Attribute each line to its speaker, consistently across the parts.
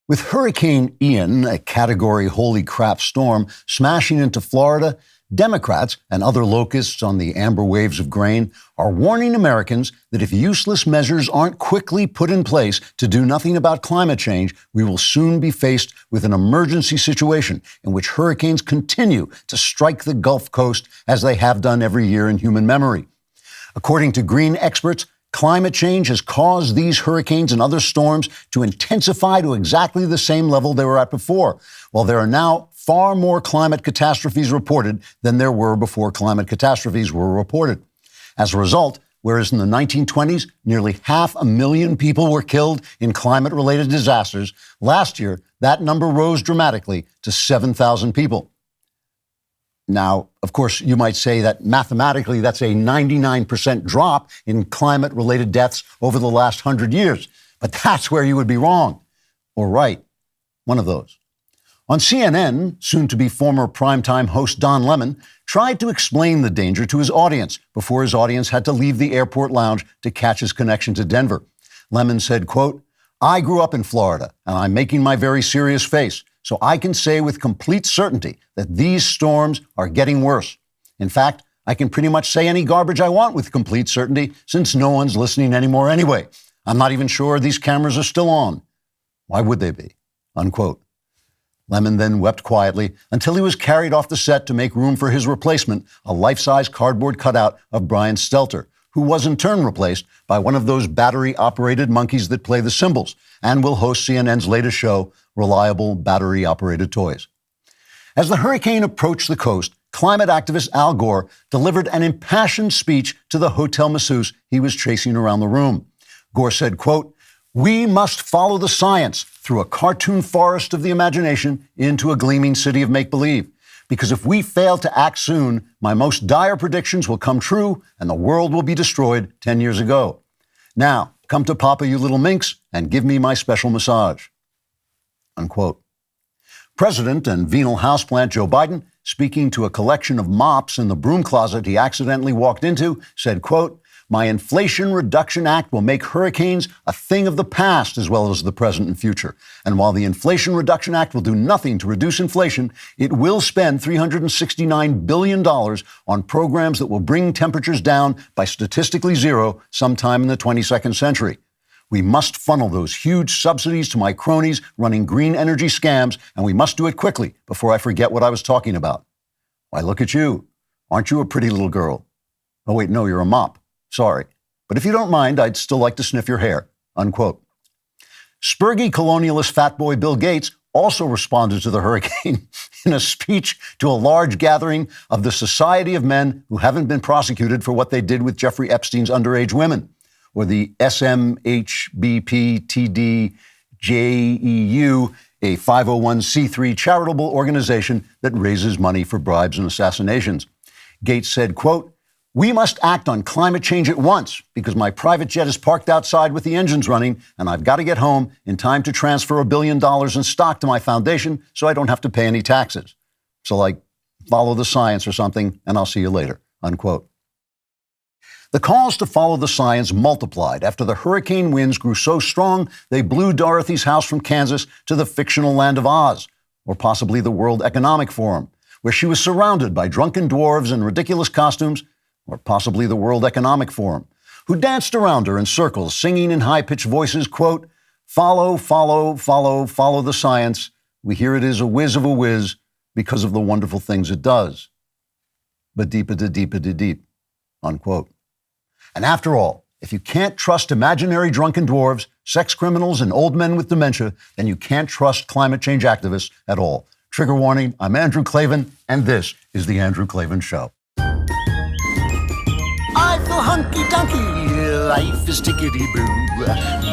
Speaker 1: With Hurricane Ian, a Category holy crap storm, smashing into Florida, Democrats and other locusts on the amber waves of grain are warning Americans that if useless measures aren't quickly put in place to do nothing about climate change, we will soon be faced with an emergency situation in which hurricanes continue to strike the Gulf Coast as they have done every year in human memory. According to green experts, climate change has caused these hurricanes and other storms to intensify to exactly the same level they were at before, while there are now far more climate catastrophes reported than there were before climate catastrophes were reported. As a result, whereas in the 1920s, nearly 500,000 people were killed in climate-related disasters, last year, that number rose dramatically to 7,000 people. Now, of course, you might say that mathematically that's a 99% drop in climate-related deaths over the last 100 years. But that's where you would be wrong. Or right. One of those. On CNN, soon-to-be former primetime host Don Lemon tried to explain the danger to his audience before his audience had to leave the airport lounge to catch his connection to Denver. Lemon said, quote, "I grew up in Florida, and I'm making my very serious face, so I can say with complete certainty that these storms are getting worse. In fact, I can pretty much say any garbage I want with complete certainty since no one's listening anymore anyway. I'm not even sure these cameras are still on. Why would they be?" Unquote. Lemon then wept quietly until he was carried off the set to make room for his replacement, a life-size cardboard cutout of Brian Stelter, who was in turn replaced by one of those battery-operated monkeys that play the cymbals and will host CNN's latest show, Reliable Battery-Operated Toys. As the hurricane approached the coast, climate activist Al Gore delivered an impassioned speech to the hotel masseuse he was chasing around the room. Gore said, quote, "We must follow the science through a cartoon forest of the imagination into a gleaming city of make-believe. Because if we fail to act soon, my most dire predictions will come true and the world will be destroyed 10 years ago. Now, come to Papa, you little minx, and give me my special massage." Unquote. President and venal houseplant Joe Biden, speaking to a collection of mops in the broom closet he accidentally walked into, said, quote, "My Inflation Reduction Act will make hurricanes a thing of the past as well as the present and future. And while the Inflation Reduction Act will do nothing to reduce inflation, it will spend $369 billion on programs that will bring temperatures down by statistically zero sometime in the 22nd century. We must funnel those huge subsidies to my cronies running green energy scams, and we must do it quickly before I forget what I was talking about. Why, look at you. Aren't you a pretty little girl? Oh, wait, no, you're a mop. Sorry. But if you don't mind, I'd still like to sniff your hair." Unquote. Spurgy colonialist fatboy Bill Gates also responded to the hurricane in a speech to a large gathering of the Society of Men Who Haven't Been Prosecuted for What They Did with Jeffrey Epstein's Underage Women, or the SMHBPTDJEU, a 501c3 charitable organization that raises money for bribes and assassinations. Gates said, quote, "We must act on climate change at once because my private jet is parked outside with the engines running and I've got to get home in time to transfer $1 billion in stock to my foundation so I don't have to pay any taxes. So like, follow the science or something and I'll see you later." Unquote. The calls to follow the science multiplied after the hurricane winds grew so strong they blew Dorothy's house from Kansas to the fictional land of Oz, or possibly the World Economic Forum, where she was surrounded by drunken dwarves in ridiculous costumes, or possibly the World Economic Forum, who danced around her in circles, singing in high-pitched voices, quote, "Follow, follow, follow, follow the science. We hear it is a whiz of a whiz because of the wonderful things it does. But deep-a-da-deep-a-da-deep," unquote. And after all, if you can't trust imaginary drunken dwarves, sex criminals, and old men with dementia, then you can't trust climate change activists at all. Trigger warning, I'm Andrew Klavan, and this is The Andrew Klavan Show. I feel hunky-dunky, life is tickety-boo.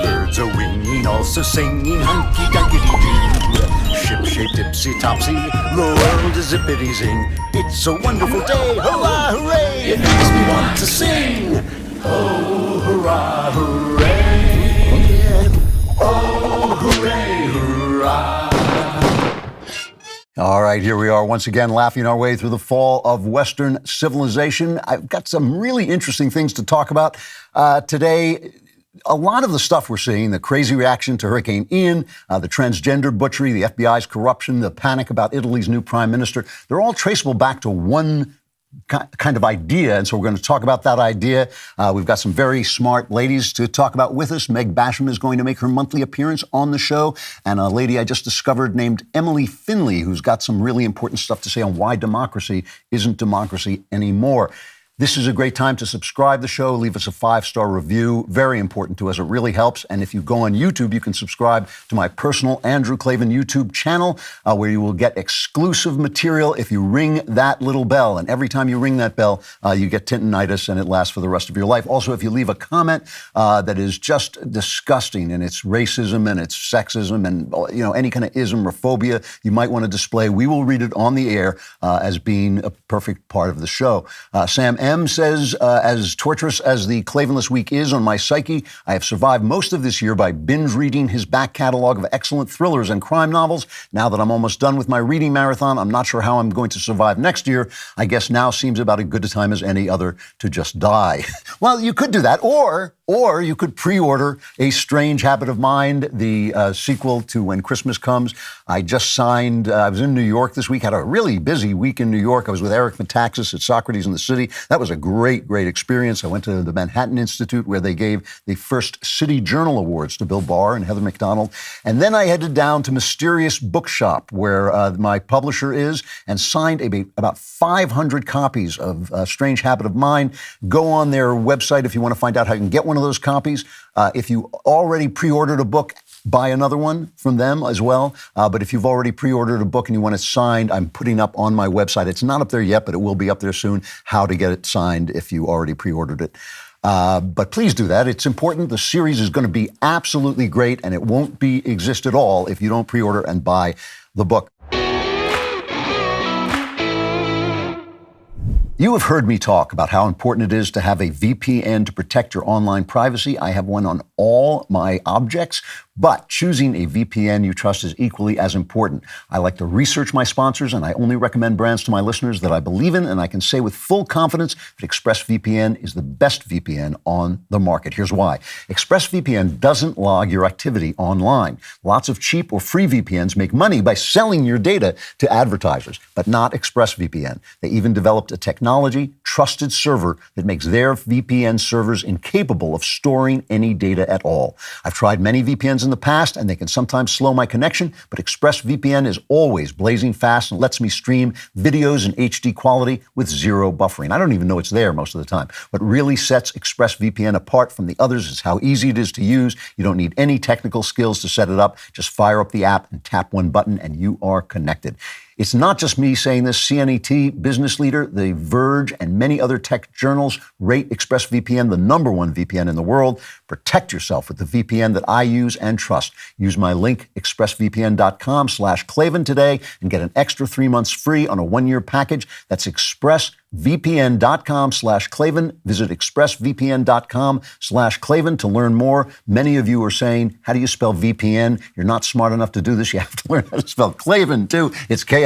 Speaker 1: Birds are winging, also singing hunky-dunky-doo. Ship-shaped ipsy-topsy, the world is zippity-zing. It's a wonderful day, hurrah, hooray! It makes me want to sing. Oh, hurrah, hooray! Oh, hooray, hurrah! All right, here we are once again laughing our way through the fall of Western civilization. I've got some really interesting things to talk about today. a lot of the stuff we're seeing, the crazy reaction to Hurricane Ian, the transgender butchery, the FBI's corruption, the panic about Italy's new prime minister, they're all traceable back to one kind of idea. And so we're going to talk about that idea. We've got some very smart ladies to talk about with us. Megan Basham is going to make her monthly appearance on the show. And a lady I just discovered named Emily Finley, who's got some really important stuff to say on why democracy isn't democracy anymore. This is a great time to subscribe to the show, leave us a 5-star review. Very important to us. It really helps. And if you go on YouTube, you can subscribe to my personal Andrew Klavan YouTube channel, where you will get exclusive material if you ring that little bell. And every time you ring that bell, you get tendinitis, and it lasts for the rest of your life. Also, if you leave a comment that is just disgusting in its racism and its sexism and any kind of ism or phobia you might want to display, we will read it on the air as being a perfect part of the show. Sam M. says, as torturous as the Klavanless week is on my psyche, I have survived most of this year by binge reading his back catalog of excellent thrillers and crime novels. Now that I'm almost done with my reading marathon, I'm not sure how I'm going to survive next year. I guess now seems about as good a time as any other to just die. Well, you could do that, or you could pre-order A Strange Habit of Mind, the sequel to When Christmas Comes. I just signed, I was in New York this week, had a really busy week in New York. I was with Eric Metaxas at Socrates in the City. That was a great, great experience. I went to the Manhattan Institute, where they gave the first City Journal Awards to Bill Barr and Heather McDonald. And then I headed down to Mysterious Bookshop, where my publisher is, and signed about 500 copies of Strange Habit of Mind. Go on their website if you want to find out how you can get one of those copies. If you already pre-ordered a book, buy another one from them as well. But if you've already pre-ordered a book and you want it signed, I'm putting up on my website. It's not up there yet, but it will be up there soon, how to get it signed if you already pre-ordered it. But please do that. It's important. The series is going to be absolutely great, and it won't exist at all if you don't pre-order and buy the book. You have heard me talk about how important it is to have a VPN to protect your online privacy. I have one on all my objects, but choosing a VPN you trust is equally as important. I like to research my sponsors, and I only recommend brands to my listeners that I believe in, and I can say with full confidence that ExpressVPN is the best VPN on the market. Here's why. ExpressVPN doesn't log your activity online. Lots of cheap or free VPNs make money by selling your data to advertisers, but not ExpressVPN. They even developed a trusted server that makes their VPN servers incapable of storing any data at all. I've tried many VPNs in the past, and they can sometimes slow my connection, but ExpressVPN is always blazing fast and lets me stream videos in HD quality with zero buffering. I don't even know it's there most of the time. What really sets ExpressVPN apart from the others is how easy it is to use. You don't need any technical skills to set it up. Just fire up the app and tap one button, and you are connected. It's not just me saying this. CNET, Business Leader, The Verge, and many other tech journals rate ExpressVPN the #1 VPN in the world. Protect yourself with the VPN that I use and trust. Use my link, expressvpn.com/Klavan today, and get an extra 3 months free on a 1-year package. That's expressvpn.com/Klavan. Visit expressvpn.com/Klavan to learn more. Many of you are saying, how do you spell VPN? You're not smart enough to do this. You have to learn how to spell Klavan, too. It's Klavan.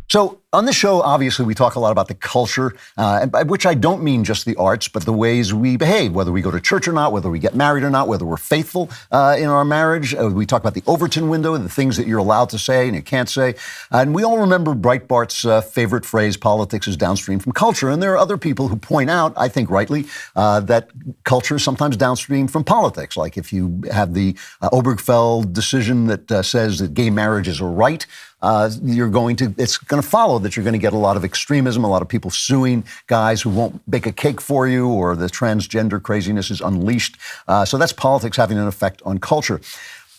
Speaker 1: So on this show, obviously, we talk a lot about the culture, and by which I don't mean just the arts, but the ways we behave, whether we go to church or not, whether we get married or not, whether we're faithful in our marriage. We talk about the Overton window, the things that you're allowed to say and you can't say. And we all remember Breitbart's favorite phrase, politics is downstream from culture. And there are other people who point out, I think rightly, that culture is sometimes downstream from politics. Like if you have the Obergefell decision that says that gay marriage is a right, it's going to follow that you're going to get a lot of extremism, a lot of people suing guys who won't bake a cake for you, or the transgender craziness is unleashed. So that's politics having an effect on culture.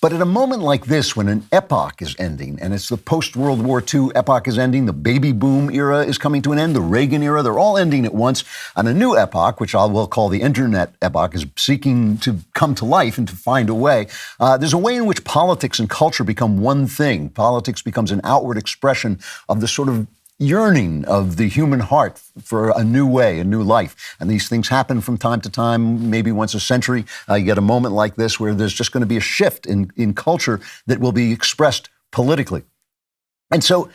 Speaker 1: But at a moment like this, when an epoch is ending, and it's the post-World War II epoch is ending, the baby boom era is coming to an end, the Reagan era, they're all ending at once, and a new epoch, which I will call the internet epoch, is seeking to come to life and to find a way. There's a way in which politics and culture become one thing. Politics becomes an outward expression of the sort of yearning of the human heart for a new way, a new life. And these things happen from time to time, maybe once a century. You get a moment like this where there's just going to be a shift in culture that will be expressed politically. And so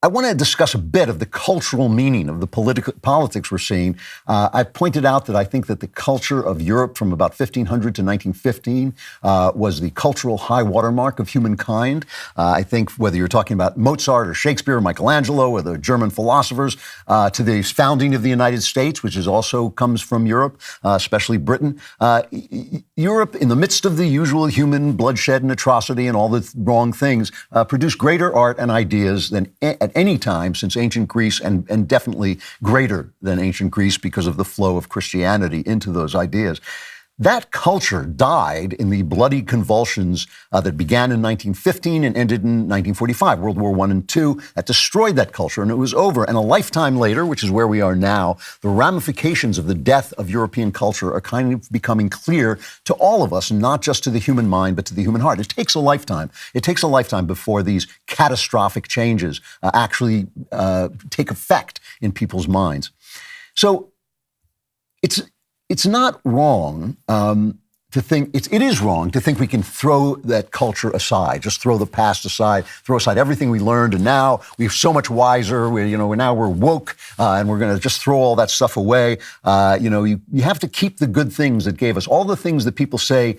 Speaker 1: I want to discuss a bit of the cultural meaning of the politics we're seeing. I pointed out that I think that the culture of Europe from about 1500 to 1915 was the cultural high watermark of humankind. I think whether you're talking about Mozart or Shakespeare or Michelangelo or the German philosophers to the founding of the United States, which is also comes from Europe, especially Britain. Europe, in the midst of the usual human bloodshed and atrocity and all the wrong things, produced greater art and ideas than at any time since ancient Greece, and definitely greater than ancient Greece because of the flow of Christianity into those ideas. That culture died in the bloody convulsions that began in 1915 and ended in 1945, World War I and II, that destroyed that culture, and it was over. And a lifetime later, which is where we are now, the ramifications of the death of European culture are kind of becoming clear to all of us, not just to the human mind, but to the human heart. It takes a lifetime. It takes a lifetime before these catastrophic changes actually take effect in people's minds. So it's not wrong to think, it is wrong to think we can throw that culture aside, just throw the past aside, throw aside everything we learned, and now we're so much wiser, we're woke, and we're going to just throw all that stuff away. You have to keep the good things that gave us, all the things that people say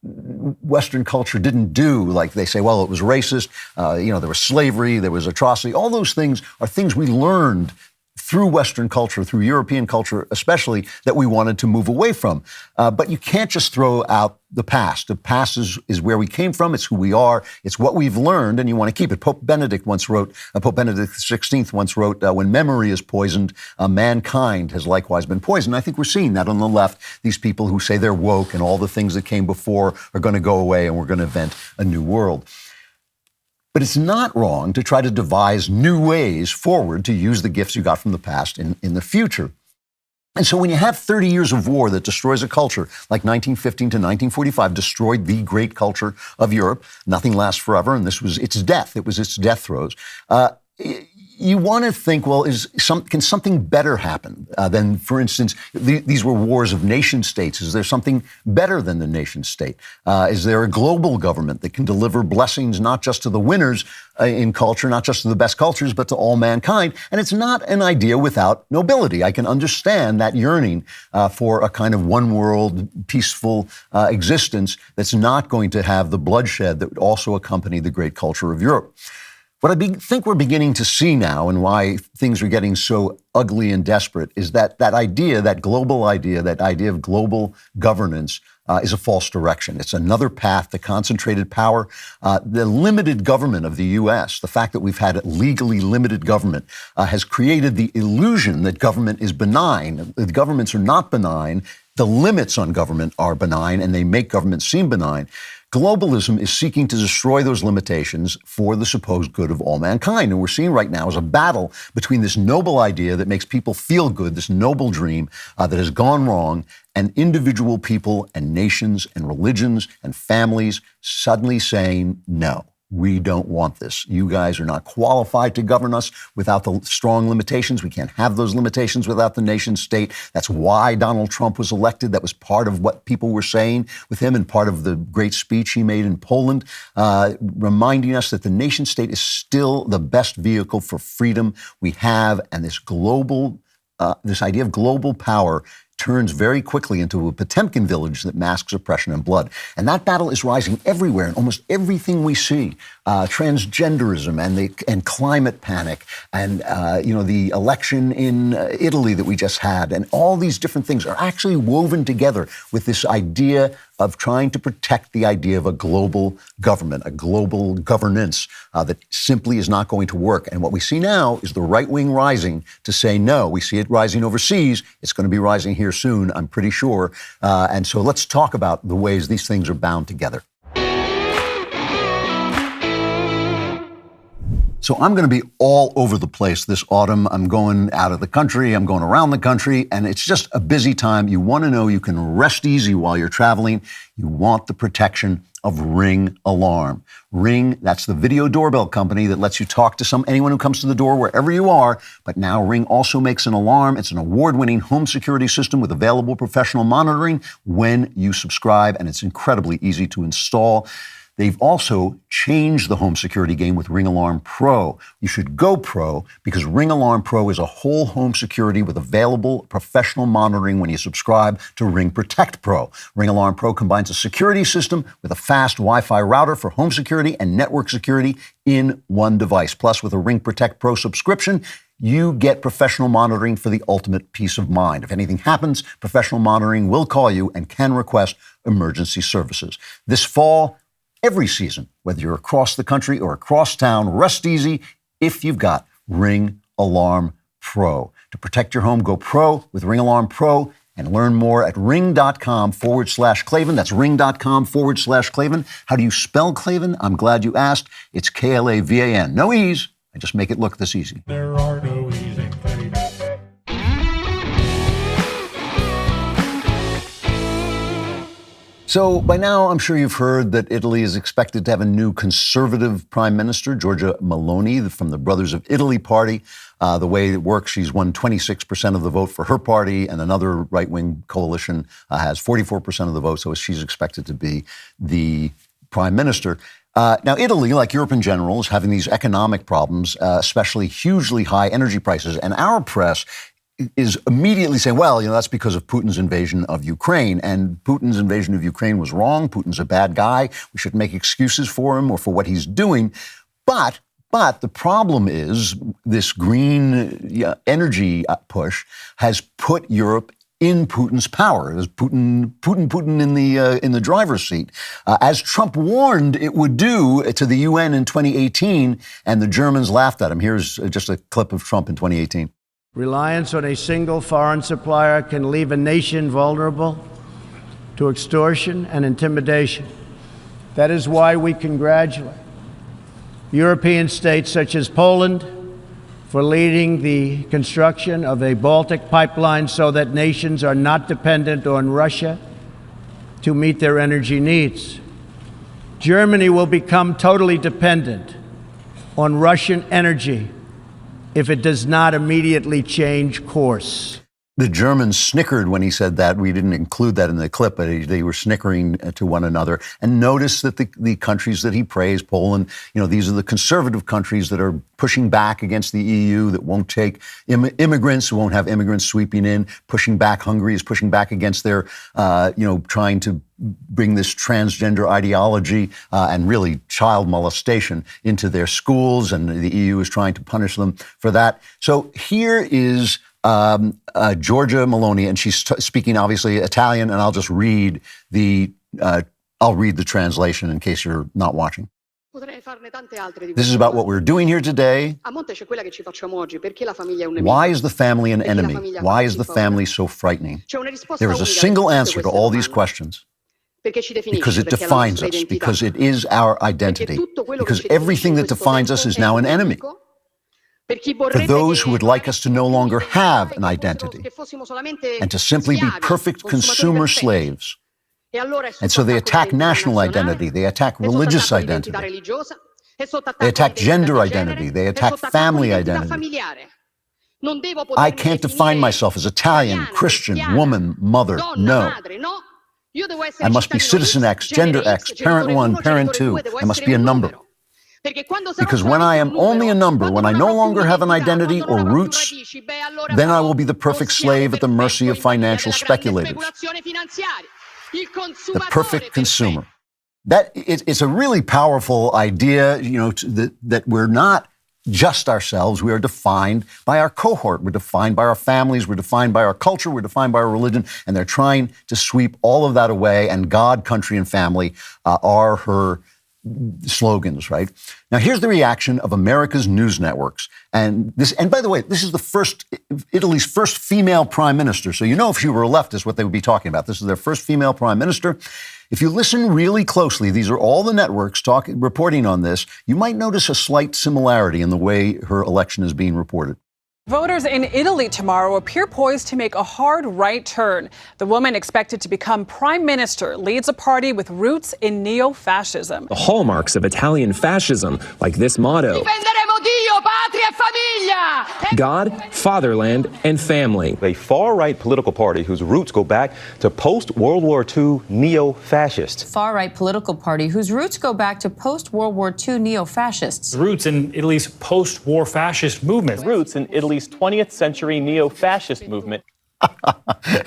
Speaker 1: Western culture didn't do, like they say, well, it was racist, there was slavery, there was atrocity. All those things are things we learned through Western culture, through European culture especially, that we wanted to move away from. But you can't just throw out the past. The past is where we came from. It's who we are. It's what we've learned, and you want to keep it. Pope Benedict XVI once wrote, when memory is poisoned, mankind has likewise been poisoned. I think we're seeing that on the left, these people who say they're woke and all the things that came before are going to go away and we're going to invent a new world. But it's not wrong to try to devise new ways forward to use the gifts you got from the past in the future. And so when you have 30 years of war that destroys a culture, like 1915 to 1945 destroyed the great culture of Europe, nothing lasts forever, and this was its death. It was its death throes. You want to think, well, can something better happen than, for instance, these were wars of nation states. Is there something better than the nation state? Is there a global government that can deliver blessings not just to the winners in culture, not just to the best cultures, but to all mankind? And it's not an idea without nobility. I can understand that yearning for a kind of one world, peaceful existence that's not going to have the bloodshed that would also accompany the great culture of Europe. What I think we're beginning to see now, and why things are getting so ugly and desperate, is that idea, that global idea, that idea of global governance is a false direction. It's another path to concentrated power. The limited government of the U.S., the fact that we've had a legally limited government, has created the illusion that government is benign. The governments are not benign. The limits on government are benign, and they make government seem benign. Globalism is seeking to destroy those limitations for the supposed good of all mankind. And we're seeing right now is a battle between this noble idea that makes people feel good, this noble dream that has gone wrong, and individual people and nations and religions and families suddenly saying, no, we don't want this. You guys are not qualified to govern us without the strong limitations. We can't have those limitations without the nation state. That's why Donald Trump was elected. That was part of what people were saying with him and part of the great speech he made in Poland, reminding us that the nation state is still the best vehicle for freedom we have. And this idea of global power turns very quickly into a Potemkin village that masks oppression and blood. And that battle is rising everywhere in almost everything we see. Transgenderism and climate panic and, the election in Italy that we just had. And all these different things are actually woven together with this idea of trying to protect the idea of a global government, a global governance that simply is not going to work. And what we see now is the right wing rising to say no. We see it rising overseas. It's going to be rising here soon, I'm pretty sure. And so let's talk about the ways these things are bound together. So I'm going to be all over the place this autumn. I'm going out of the country. I'm going around the country. And it's just a busy time. You want to know you can rest easy while you're traveling. You want the protection of Ring Alarm. Ring, that's the video doorbell company that lets you talk to anyone who comes to the door wherever you are. But now Ring also makes an alarm. It's an award-winning home security system with available professional monitoring when you subscribe. And it's incredibly easy to install. They've also changed the home security game with Ring Alarm Pro. You should go pro because Ring Alarm Pro is a whole home security with available professional monitoring when you subscribe to Ring Protect Pro. Ring Alarm Pro combines a security system with a fast Wi-Fi router for home security and network security in one device. Plus, with a Ring Protect Pro subscription, you get professional monitoring for the ultimate peace of mind. If anything happens, professional monitoring will call you and can request emergency services. This fall, every season, whether you're across the country or across town, rest easy if you've got Ring Alarm Pro. To protect your home, go pro with Ring Alarm Pro and learn more at ring.com/Klavan. That's ring.com/Klavan. How do you spell Klavan? I'm glad you asked. It's Klavan. No E's. I just make it look this easy.
Speaker 2: There are no E's in Klavan.
Speaker 1: So by now, I'm sure you've heard that Italy is expected to have a new conservative prime minister, Giorgia Meloni, from the Brothers of Italy party. The way it works, she's won 26% of the vote for her party, and another right-wing coalition has 44% of the vote, so she's expected to be the prime minister. Now, Italy, like Europe in general, is having these economic problems, especially hugely high energy prices, and our press is immediately saying, well, that's because of Putin's invasion of Ukraine. And Putin's invasion of Ukraine was wrong. Putin's a bad guy. We shouldn't make excuses for him or for what he's doing. But the problem is this green energy push has put Europe in Putin's power. There's Putin in the driver's seat, as Trump warned it would do to the UN in 2018, and the Germans laughed at him. Here's just a clip of Trump in 2018.
Speaker 3: Reliance on a single foreign supplier can leave a nation vulnerable to extortion and intimidation. That is why we congratulate European states such as Poland for leading the construction of a Baltic pipeline so that nations are not dependent on Russia to meet their energy needs. Germany will become totally dependent on Russian energy if it does not immediately change course.
Speaker 1: The Germans snickered when he said that. We didn't include that in the clip, but they were snickering to one another. And notice that the countries that he praised, Poland, these are the conservative countries that are pushing back against the EU, that won't take immigrants, won't have immigrants sweeping in, pushing back. Hungary is pushing back against their, trying to bring this transgender ideology and really child molestation into their schools, and the EU is trying to punish them for that. So here is Giorgia Meloni, and she's speaking obviously Italian, and I'll just read the translation in case you're not watching. This is about what we're doing here today. Why is the family an enemy? Why is the family so frightening? There is a single answer to all these questions. Because it defines us, because it is our identity, because everything that defines us is now an enemy. For those who would like us to no longer have an identity and to simply be perfect consumer slaves. And so they attack national identity, they attack religious identity, they attack gender identity, they attack family identity. I can't define myself as Italian, Christian, woman, mother, no. I must be citizen X, gender X, parent 1, parent 2. I must be a number. Because when I am only a number, when I no longer have an identity or roots, then I will be the perfect slave at the mercy of financial speculators. The perfect consumer. It's a really powerful idea, that we're not just ourselves. We are defined by our cohort. We're defined by our families. We're defined by our culture. We're defined by our religion. And they're trying to sweep all of that away. And God, country, and family are her slogans, right? Now, here's the reaction of America's news networks. And by the way, this is Italy's first female prime minister. So if you were a leftist, what they would be talking about. This is their first female prime minister. If you listen really closely, these are all the networks reporting on this, you might notice a slight similarity in the way her election is being reported.
Speaker 4: Voters in Italy tomorrow appear poised to make a hard right turn. The woman expected to become prime minister leads a party with roots in neo-fascism.
Speaker 5: The hallmarks of Italian fascism, like this motto, God, fatherland, and family.
Speaker 6: A far-right political party whose roots go back to post-World War II neo-fascists.
Speaker 7: Far-right political party whose roots go back to post-World War II neo-fascists.
Speaker 2: Roots in Italy's post-war fascist movement.
Speaker 8: Roots in Italy's 20th century neo-fascist movement.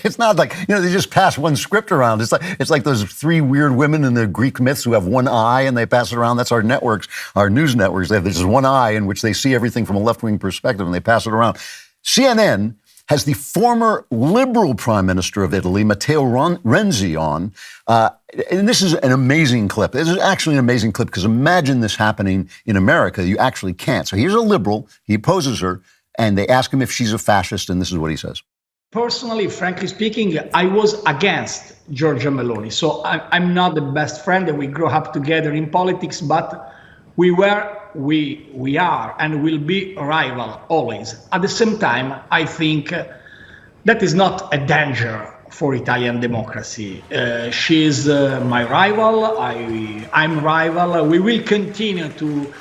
Speaker 1: It's not like, they just pass one script around. It's like those three weird women in the Greek myths who have one eye and they pass it around. That's our networks, our news networks. They have just one eye in which they see everything from a left-wing perspective and they pass it around. CNN has the former liberal prime minister of Italy, Matteo Renzi, on. And this is an amazing clip. This is actually an amazing clip because imagine this happening in America. You actually can't. So here's a liberal. He opposes her and they ask him if she's a fascist. And this is what he says.
Speaker 9: Personally, frankly speaking, I was against Giorgia Meloni. So I'm not the best friend and we grew up together in politics, but we are and will be rival always. At the same time, I think that is not a danger for Italian democracy. She's my rival, I'm rival. We will continue to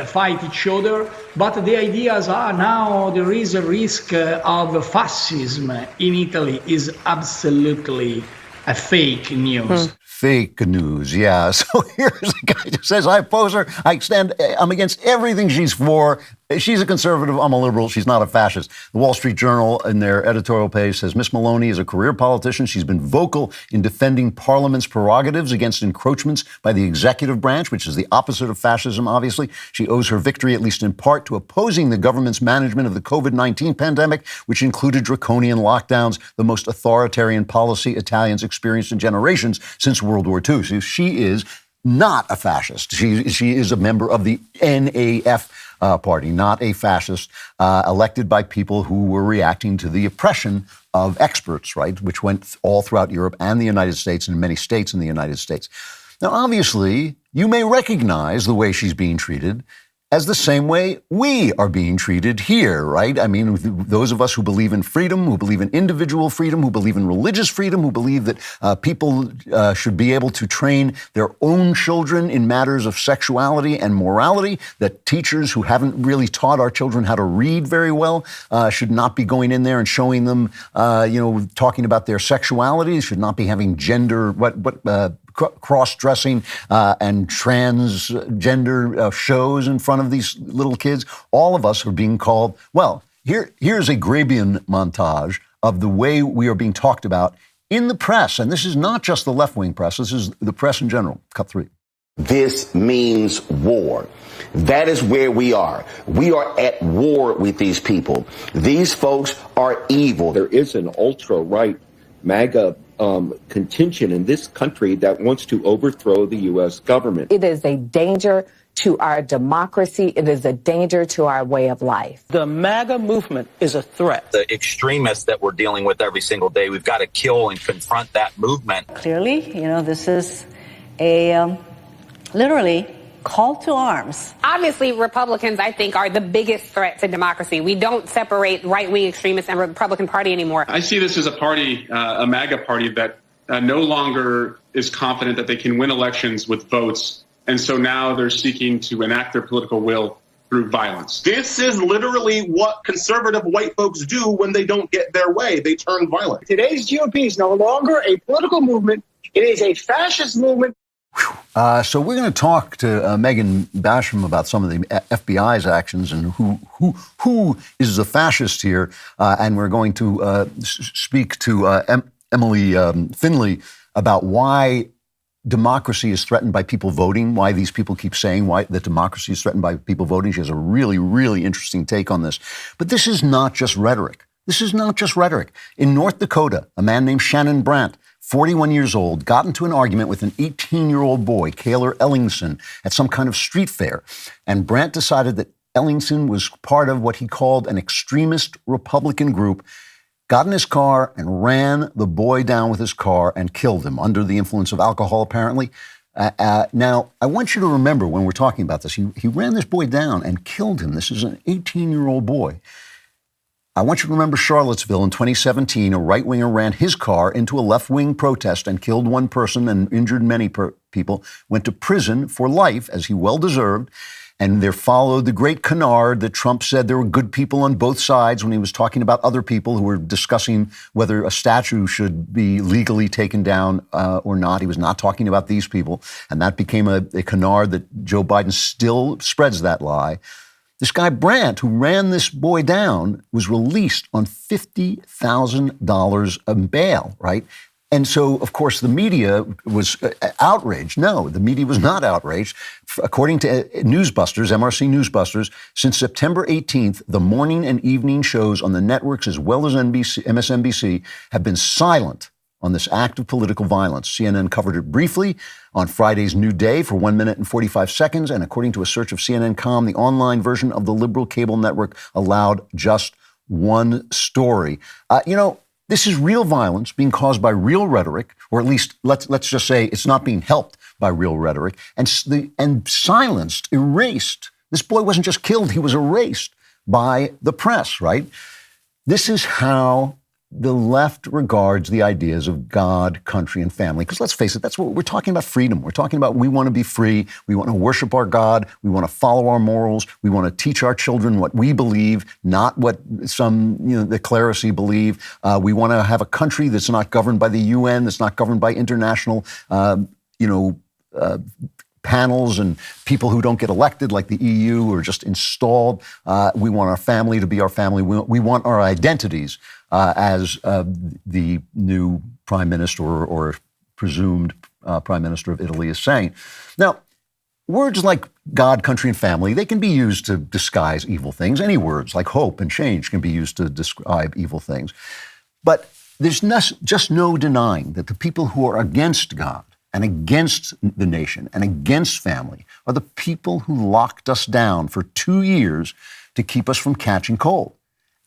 Speaker 9: fight each other, but the ideas are now there is a risk of fascism in Italy is absolutely a fake news.
Speaker 1: Fake news, yeah. So here's a guy who says, I oppose her, I'm against everything she's for. She's a conservative, I'm a liberal, she's not a fascist. The Wall Street Journal, in their editorial page, says Miss Meloni is a career politician. She's been vocal in defending Parliament's prerogatives against encroachments by the executive branch, which is the opposite of fascism, obviously. She owes her victory, at least in part, to opposing the government's management of the COVID-19 pandemic, which included draconian lockdowns, the most authoritarian policy Italians experienced in generations since World War II. So she is not a fascist. She is a member of the NAF party, not a fascist, elected by people who were reacting to the oppression of experts, right, which went all throughout Europe and the United States and many states in the United States. Now, obviously, you may recognize the way she's being treated as the same way we are being treated here, right? I mean, those of us who believe in freedom, who believe in individual freedom, who believe in religious freedom, who believe that people should be able to train their own children in matters of sexuality and morality, that teachers who haven't really taught our children how to read very well should not be going in there and showing them, talking about their sexuality, should not be having gender, cross-dressing and transgender shows in front of these little kids. All of us are being called, well, here's a Grabian montage of the way we are being talked about in the press. And this is not just the left-wing press, this is the press in general. Cut 3.
Speaker 10: This means war. That is where we are. We are at war with these people. These folks are evil.
Speaker 11: There is an ultra-right MAGA contingent in this country that wants to overthrow the U.S. government.
Speaker 12: It is a danger to our democracy. It is a danger to our way of life.
Speaker 13: The MAGA movement is a threat.
Speaker 14: The extremists that we're dealing with every single day, we've got to kill and confront that movement.
Speaker 15: Clearly, this is a literally call to arms.
Speaker 16: Obviously, Republicans, I think, are the biggest threat to democracy. We don't separate right-wing extremists and Republican Party anymore.
Speaker 17: I see this as a party, a MAGA party that no longer is confident that they can win elections with votes. And so now they're seeking to enact their political will through violence.
Speaker 18: This is literally what conservative white folks do when they don't get their way. They turn violent.
Speaker 19: Today's GOP is no longer a political movement. It is a fascist movement.
Speaker 1: So we're going to talk to Megan Basham about some of the FBI's actions and who is the fascist here. And we're going to speak to Emily Finley about why democracy is threatened by people voting, why these people keep saying why that democracy is threatened by people voting. She has a really, really interesting take on this. But this is not just rhetoric. This is not just rhetoric. In North Dakota, a man named Shannon Brandt, 41 years old, got into an argument with an 18-year-old boy, Kaylor Ellingson, at some kind of street fair. And Brandt decided that Ellingson was part of what he called an extremist Republican group, got in his car and ran the boy down with his car and killed him under the influence of alcohol, apparently. Now, I want you to remember when we're talking about this, he ran this boy down and killed him. This is an 18-year-old boy. I want you to remember Charlottesville in 2017, a right-winger ran his car into a left-wing protest and killed one person and injured many people, went to prison for life, as he well deserved. And there followed the great canard that Trump said there were good people on both sides when he was talking about other people who were discussing whether a statue should be legally taken down or not. He was not talking about these people. And that became a canard that Joe Biden still spreads that lie. This guy Brandt, who ran this boy down, was released on $50,000 in bail, right? And so, of course, the media was outraged. No, the media was not outraged. According to Newsbusters, MRC Newsbusters, since September 18th, the morning and evening shows on the networks as well as MSNBC have been silent on this act of political violence. CNN covered it briefly on Friday's New Day for 1 minute and 45 seconds. And according to a search of CNN.com, the online version of the liberal cable network allowed just one story. This is real violence being caused by real rhetoric, or at least let's just say it's not being helped by real rhetoric, and silenced, erased. This boy wasn't just killed, he was erased by the press, right? This is how the left regards the ideas of God, country, and family. Because let's face it, that's what we're talking about: freedom. We're talking about we want to be free. We want to worship our God. We want to follow our morals. We want to teach our children what we believe, not what some, the clerisy believe. We want to have a country that's not governed by the UN, that's not governed by international, panels and people who don't get elected like the EU or just installed. We want our family to be our family. We want our identities as the new prime minister or presumed prime minister of Italy is saying. Now, words like God, country, and family, they can be used to disguise evil things. Any words like hope and change can be used to describe evil things. But there's just no denying that the people who are against God and against the nation and against family are the people who locked us down for 2 years to keep us from catching cold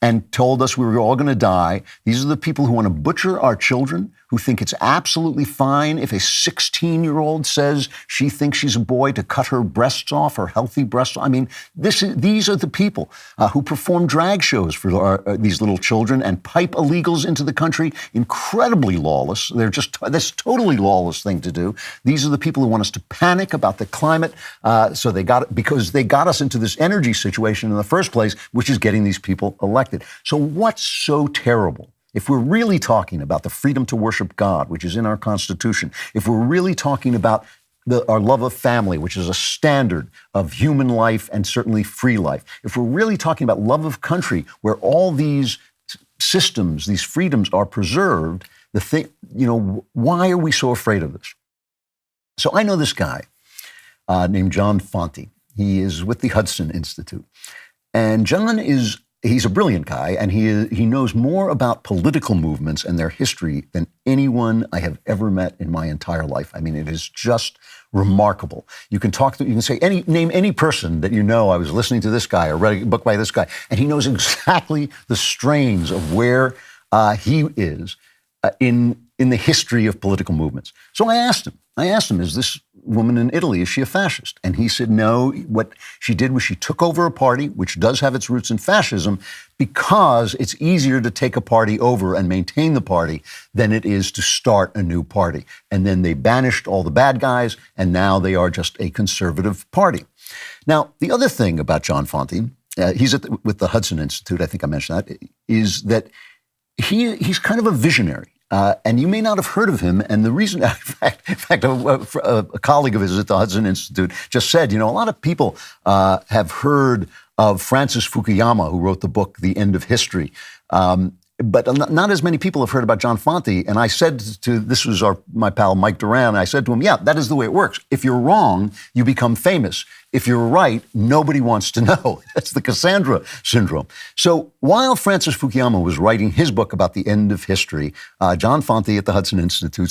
Speaker 1: and told us we were all going to die. These are the people who want to butcher our children, who think it's absolutely fine if a 16-year-old says she thinks she's a boy to cut her breasts off, her healthy breasts. I mean, these are the people who perform drag shows for these little children and pipe illegals into the country. Incredibly lawless. That's a totally lawless thing to do. These are the people who want us to panic about the climate. Because they got us into this energy situation in the first place, which is getting these people elected. So what's so terrible? If we're really talking about the freedom to worship God, which is in our Constitution, if we're really talking about our love of family, which is a standard of human life and certainly free life, if we're really talking about love of country, where all these systems, these freedoms are preserved, why are we so afraid of this? So I know this guy named John Fonte. He is with the Hudson Institute. And he's a brilliant guy, and he knows more about political movements and their history than anyone I have ever met in my entire life. I mean, it is just remarkable. You can name any person that you know. I was listening to this guy or read a book by this guy, and he knows exactly the strains of where he is in the history of political movements. So I asked him, is this woman in Italy, is she a fascist? And he said, no, what she did was she took over a party, which does have its roots in fascism, because it's easier to take a party over and maintain the party than it is to start a new party. And then they banished all the bad guys, and now they are just a conservative party. Now, the other thing about John Fonte, he's with the Hudson Institute, I think I mentioned that, is that he's kind of a visionary. And you may not have heard of him. And the reason, in fact, a colleague of his at the Hudson Institute just said, a lot of people have heard of Francis Fukuyama, who wrote the book, The End of History. But not as many people have heard about John Fonte. And I said this was my pal Mike Duran, I said to him, yeah, that is the way it works. If you're wrong, you become famous. If you're right, nobody wants to know. That's the Cassandra syndrome. So while Francis Fukuyama was writing his book about the end of history, John Fonte at the Hudson Institute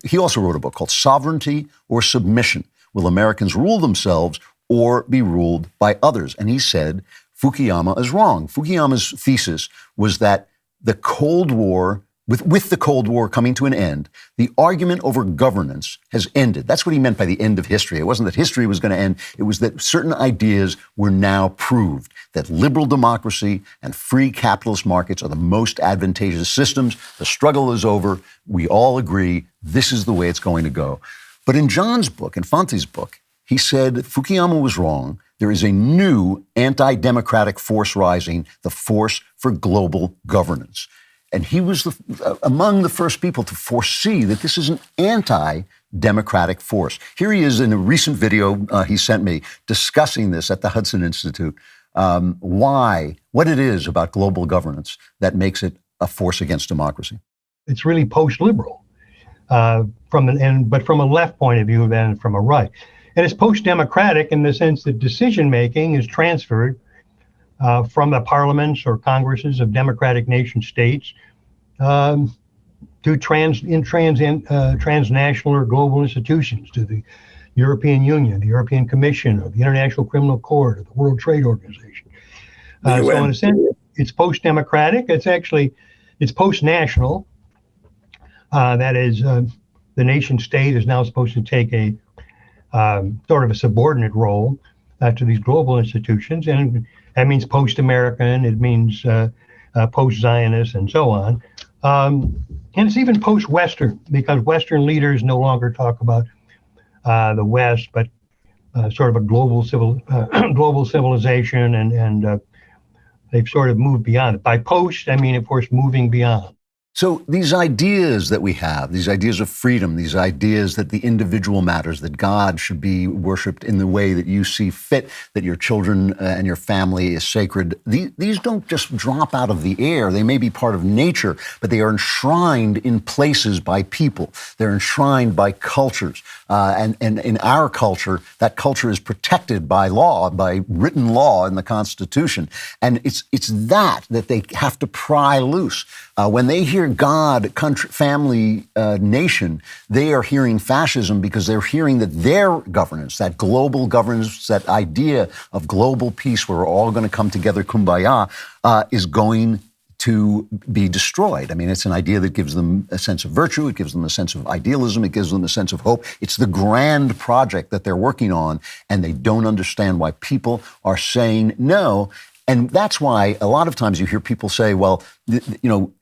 Speaker 1: he also wrote a book called Sovereignty or Submission. Will Americans rule themselves or be ruled by others? And he said, Fukuyama is wrong. Fukuyama's thesis was that the Cold War, with the Cold War coming to an end, the argument over governance has ended. That's what he meant by the end of history. It wasn't that history was going to end. It was that certain ideas were now proved, that liberal democracy and free capitalist markets are the most advantageous systems. The struggle is over. We all agree this is the way it's going to go. But in John's book, in Fonte's book, he said Fukuyama was wrong, there is a new anti-democratic force rising, the force for global governance. And he was among the first people to foresee that this is an anti-democratic force. Here he is in a recent video he sent me discussing this at the Hudson Institute, what it is about global governance that makes it a force against democracy.
Speaker 20: It's really post-liberal, but from a left point of view than from a right. And it's post-democratic in the sense that decision-making is transferred from the parliaments or congresses of democratic nation states to transnational or global institutions, to the European Union, the European Commission, or the International Criminal Court, or the World Trade Organization. So in a sense, it's post-democratic. It's post-national. That is, the nation state is now supposed to take a sort of a subordinate role to these global institutions, and that means post-American, it means post-Zionist, and so on. And it's even post-Western, because Western leaders no longer talk about the West, but sort of a global civilization, and they've sort of moved beyond it. By post, I mean, of course, moving beyond.
Speaker 1: So these ideas that we have, these ideas of freedom, these ideas that the individual matters, that God should be worshipped in the way that you see fit, that your children and your family is sacred, these don't just drop out of the air. They may be part of nature, but they are enshrined in places by people. They're enshrined by cultures. And in our culture, that culture is protected by law, by written law in the Constitution. And it's that they have to pry loose. When they hear God, country, family, nation, they are hearing fascism because they're hearing that their governance, that global governance, that idea of global peace where we're all going to come together, kumbaya, is going to be destroyed. I mean, it's an idea that gives them a sense of virtue. It gives them a sense of idealism. It gives them a sense of hope. It's the grand project that they're working on, and they don't understand why people are saying no. And that's why a lot of times you hear people say, well,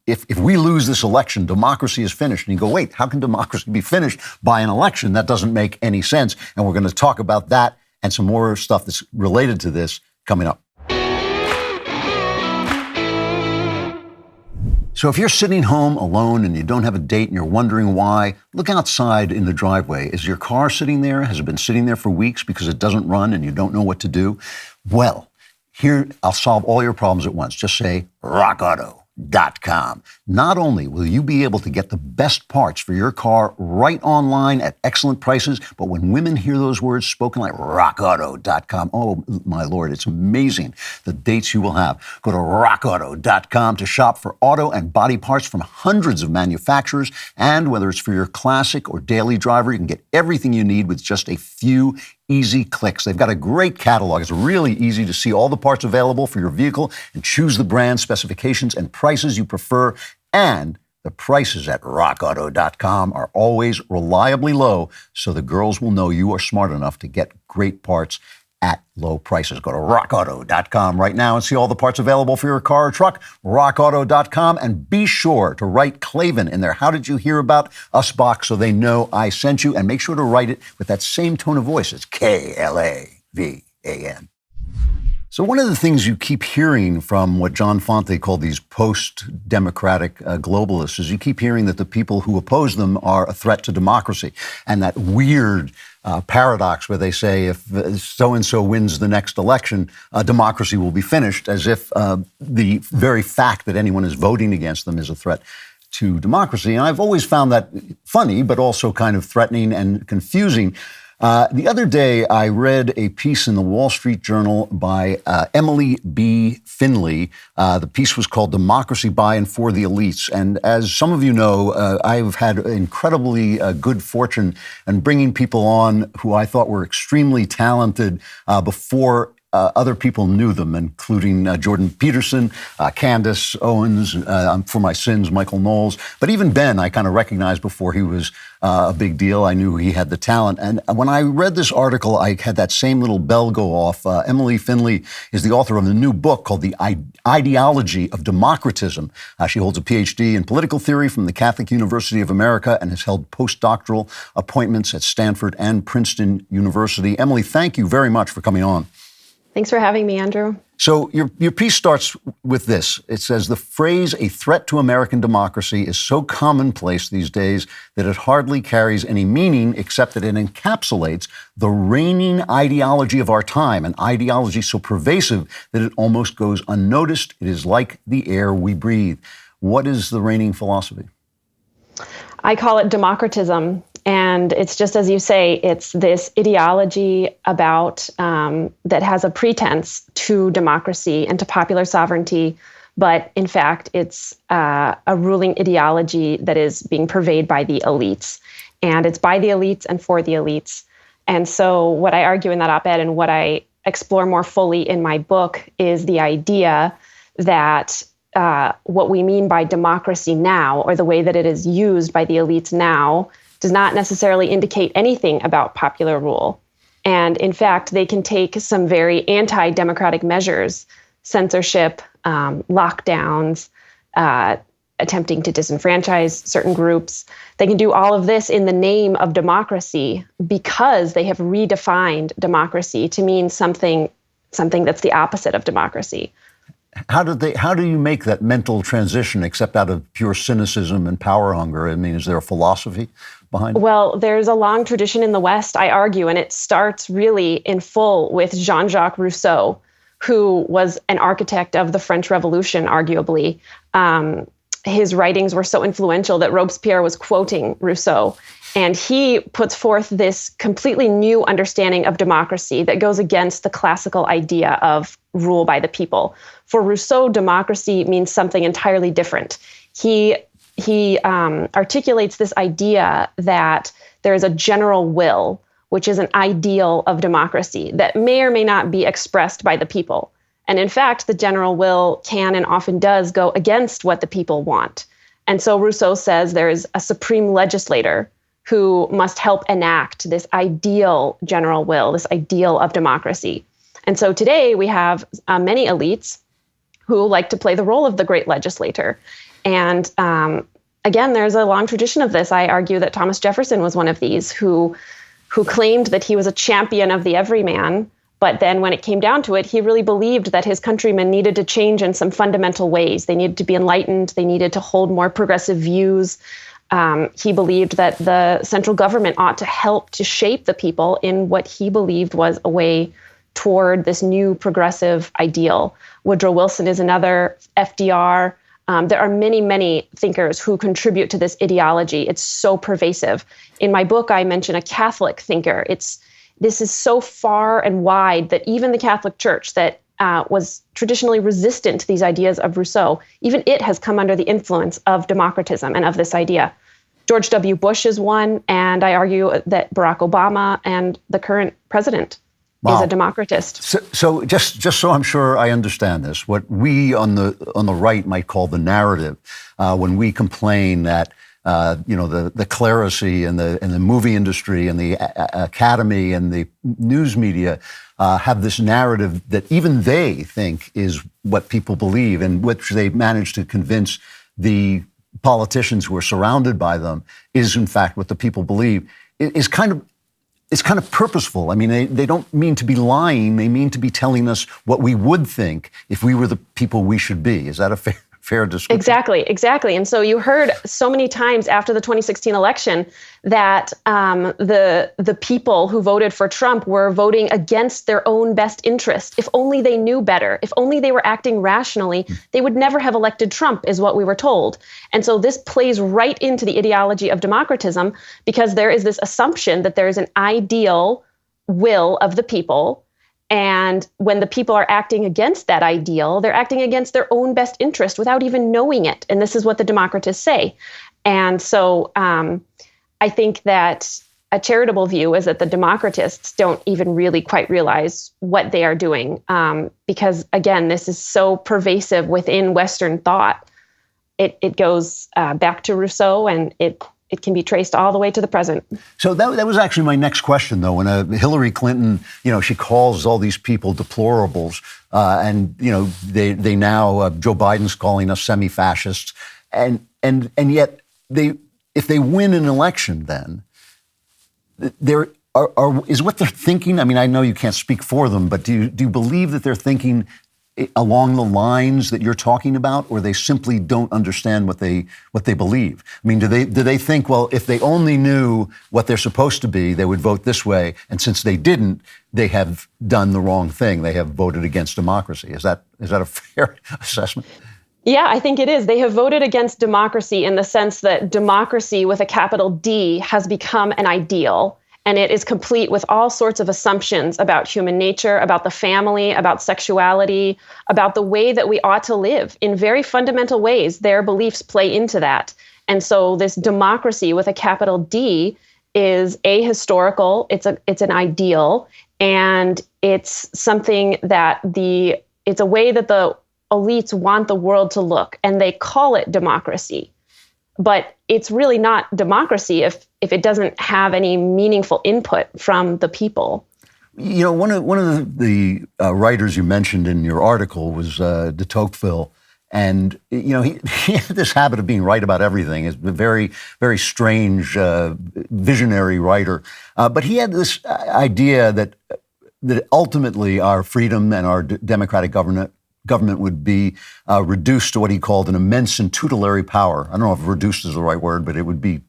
Speaker 1: if we lose this election, democracy is finished. And you go, wait, how can democracy be finished by an election? That doesn't make any sense. And we're going to talk about that and some more stuff that's related to this coming up. So if you're sitting home alone and you don't have a date and you're wondering why, look outside in the driveway. Is your car sitting there? Has it been sitting there for weeks because it doesn't run and you don't know what to do? Well, here, I'll solve all your problems at once. Just say rockauto.com. Not only will you be able to get the best parts for your car right online at excellent prices, but when women hear those words spoken like rockauto.com, oh my Lord, it's amazing the dates you will have. Go to rockauto.com to shop for auto and body parts from hundreds of manufacturers. And whether it's for your classic or daily driver, you can get everything you need with just a few easy clicks. They've got a great catalog. It's really easy to see all the parts available for your vehicle and choose the brand, specifications, and prices you prefer. And the prices at rockauto.com are always reliably low, so the girls will know you are smart enough to get great parts at low prices. Go to rockauto.com right now and see all the parts available for your car or truck. rockauto.com, and be sure to write Klavan in their How Did You Hear About Us box so they know I sent you, and make sure to write it with that same tone of voice. It's Klavan. So one of the things you keep hearing from what John Fonte called these post-democratic globalists is you keep hearing that the people who oppose them are a threat to democracy, and that weird paradox where they say if so-and-so wins the next election, democracy will be finished, as if the very fact that anyone is voting against them is a threat to democracy. And I've always found that funny, but also kind of threatening and confusing. The other day, I read a piece in the Wall Street Journal by Emily B. Finley. The piece was called Democracy by and for the Elites. And as some of you know, I've had incredibly good fortune in bringing people on who I thought were extremely talented before other people knew them, including Jordan Peterson, Candace Owens, for my sins, Michael Knowles. But even Ben, I kind of recognized before he was a big deal. I knew he had the talent. And when I read this article, I had that same little bell go off. Emily Finley is the author of a new book called The Ideology of Democratism. She holds a PhD in political theory from the Catholic University of America and has held postdoctoral appointments at Stanford and Princeton University. Emily, thank you very much for coming on.
Speaker 21: Thanks for having me, Andrew.
Speaker 1: So your piece starts with this. It says, the phrase "a threat to American democracy" is so commonplace these days that it hardly carries any meaning except that it encapsulates the reigning ideology of our time, an ideology so pervasive that it almost goes unnoticed. It is like the air we breathe. What is the reigning philosophy?
Speaker 21: I call it democratism. And it's just as you say, it's this ideology about that has a pretense to democracy and to popular sovereignty. But in fact, it's a ruling ideology that is being purveyed by the elites. And it's by the elites and for the elites. And so what I argue in that op-ed and what I explore more fully in my book is the idea that what we mean by democracy now, or the way that it is used by the elites now, does not necessarily indicate anything about popular rule. And in fact, they can take some very anti-democratic measures, censorship, lockdowns, attempting to disenfranchise certain groups. They can do all of this in the name of democracy because they have redefined democracy to mean something that's the opposite of democracy.
Speaker 1: How do you make that mental transition except out of pure cynicism and power hunger? I mean, is there a philosophy behind it?
Speaker 21: Well, there's a long tradition in the West, I argue, and it starts really in full with Jean-Jacques Rousseau, who was an architect of the French Revolution, arguably. His writings were so influential that Robespierre was quoting Rousseau. And he puts forth this completely new understanding of democracy that goes against the classical idea of rule by the people. For Rousseau, democracy means something entirely different. He articulates this idea that there is a general will, which is an ideal of democracy that may or may not be expressed by the people. And in fact, the general will can and often does go against what the people want. And so Rousseau says there is a supreme legislator who must help enact this ideal general will, this ideal of democracy. And so today we have many elites who like to play the role of the great legislator. And again, there's a long tradition of this. I argue that Thomas Jefferson was one of these who claimed that he was a champion of the everyman. But then when it came down to it, he really believed that his countrymen needed to change in some fundamental ways. They needed to be enlightened. They needed to hold more progressive views. He believed that the central government ought to help to shape the people in what he believed was a way toward this new progressive ideal. Woodrow Wilson is another, FDR. There are many, many thinkers who contribute to this ideology. It's so pervasive. In my book, I mention a Catholic thinker. This is so far and wide that even the Catholic Church that was traditionally resistant to these ideas of Rousseau, even it has come under the influence of democratism and of this idea. George W. Bush is one, and I argue that Barack Obama and the current president is a democratist.
Speaker 1: So just so I'm sure I understand this, what we on the right might call the narrative, when we complain that the clerisy and the movie industry and the academy and the news media have this narrative that even they think is what people believe, and which they manage to convince the politicians who are surrounded by them is in fact what the people believe. It's kind of purposeful. I mean, they don't mean to be lying. They mean to be telling us what we would think if we were the people we should be. Is that a fair description?
Speaker 21: Exactly. And so you heard so many times after the 2016 election that the people who voted for Trump were voting against their own best interest. If only they knew better, if only they were acting rationally, they would never have elected Trump, is what we were told. And so this plays right into the ideology of democratism, because there is this assumption that there is an ideal will of the people. And when the people are acting against that ideal, they're acting against their own best interest without even knowing it. And this is what the democratists say. And so I think that a charitable view is that the democratists don't even really quite realize what they are doing. Because, again, this is so pervasive within Western thought. It goes back to Rousseau, and it can be traced all the way to the present.
Speaker 1: So that was actually my next question, though. When Hillary Clinton, she calls all these people deplorables, and they now Joe Biden's calling us semi-fascists, and yet if they win an election, then is what they're thinking? I mean, I know you can't speak for them, but do you believe that they're thinking along the lines that you're talking about, or they simply don't understand what they believe? I mean, do they think, well, if they only knew what they're supposed to be, they would vote this way, and since they didn't, they have done the wrong thing. They have voted against democracy. Is that a fair assessment?
Speaker 21: Yeah, I think it is. They have voted against democracy in the sense that democracy with a capital D has become an ideal. And it is complete with all sorts of assumptions about human nature, about the family, about sexuality, about the way that we ought to live. In very fundamental ways, their beliefs play into that. And so this democracy with a capital D is ahistorical. It's an ideal, and it's something that it's a way that the elites want the world to look, and they call it democracy. But it's really not democracy if it doesn't have any meaningful input from the people.
Speaker 1: You know, one of the writers you mentioned in your article was de Tocqueville, and you know he had this habit of being right about everything. He's a very, very strange, visionary writer. But he had this idea that ultimately our freedom and our democratic government would be reduced to what he called an immense and tutelary power. I don't know if reduced is the right word, but it would be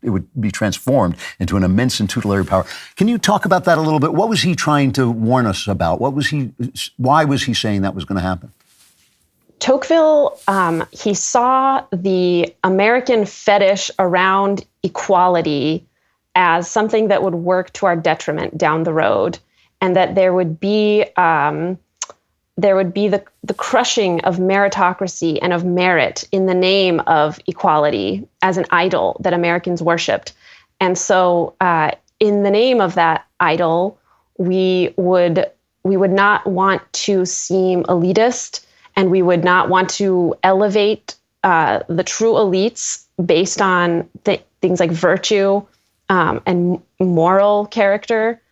Speaker 1: transformed into an immense and tutelary power. Can you talk about that a little bit? What was he trying to warn us about? Why was he saying that was going to happen?
Speaker 21: Tocqueville, he saw the American fetish around equality as something that would work to our detriment down the road, and that there would be the crushing of meritocracy and of merit in the name of equality as an idol that Americans worshipped. And so in the name of that idol, we would not want to seem elitist, and we would not want to elevate the true elites based on things like virtue and moral character.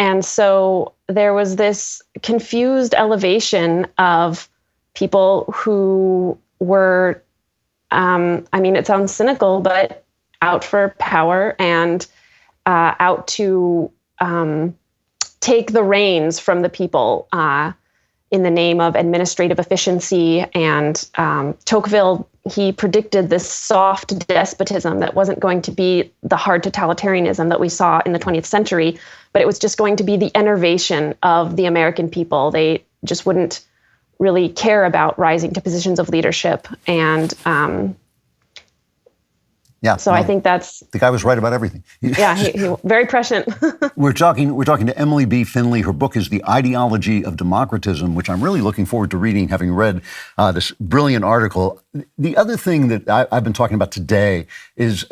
Speaker 21: And so there was this confused elevation of people who were, it sounds cynical, but out for power and out to take the reins from the people in the name of administrative efficiency. And Tocqueville, he predicted this soft despotism that wasn't going to be the hard totalitarianism that we saw in the 20th century, but it was just going to be the enervation of the American people. They just wouldn't really care about rising to positions of leadership. And I think that's...
Speaker 1: The guy was right about everything.
Speaker 21: Yeah, he very prescient.
Speaker 1: We're talking to Emily B. Finley. Her book is The Ideology of Democratism, which I'm really looking forward to reading, having read this brilliant article. The other thing that I've been talking about today is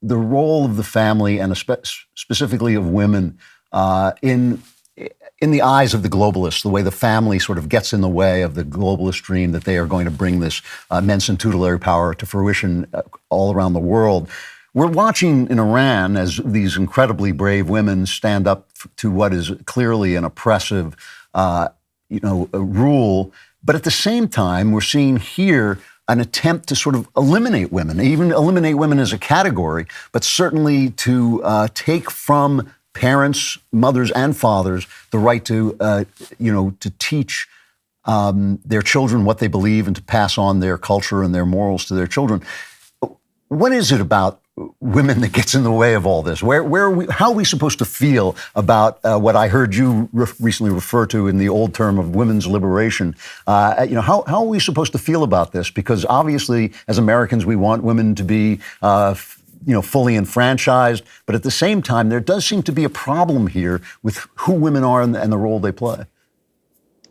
Speaker 1: the role of the family, and specifically of women, in the eyes of the globalists, the way the family sort of gets in the way of the globalist dream that they are going to bring this immense and tutelary power to fruition all around the world. We're watching in Iran as these incredibly brave women stand up to what is clearly an oppressive, rule. But at the same time, we're seeing here an attempt to sort of eliminate women, even eliminate women as a category, but certainly to take from parents, mothers, and fathers the right to, to teach their children what they believe and to pass on their culture and their morals to their children. What is it about women that gets in the way of all this? How are we supposed to feel about what I heard you recently refer to in the old term of women's liberation? How are we supposed to feel about this? Because obviously, as Americans, we want women to be fully enfranchised. But at the same time, there does seem to be a problem here with who women are and the role they play.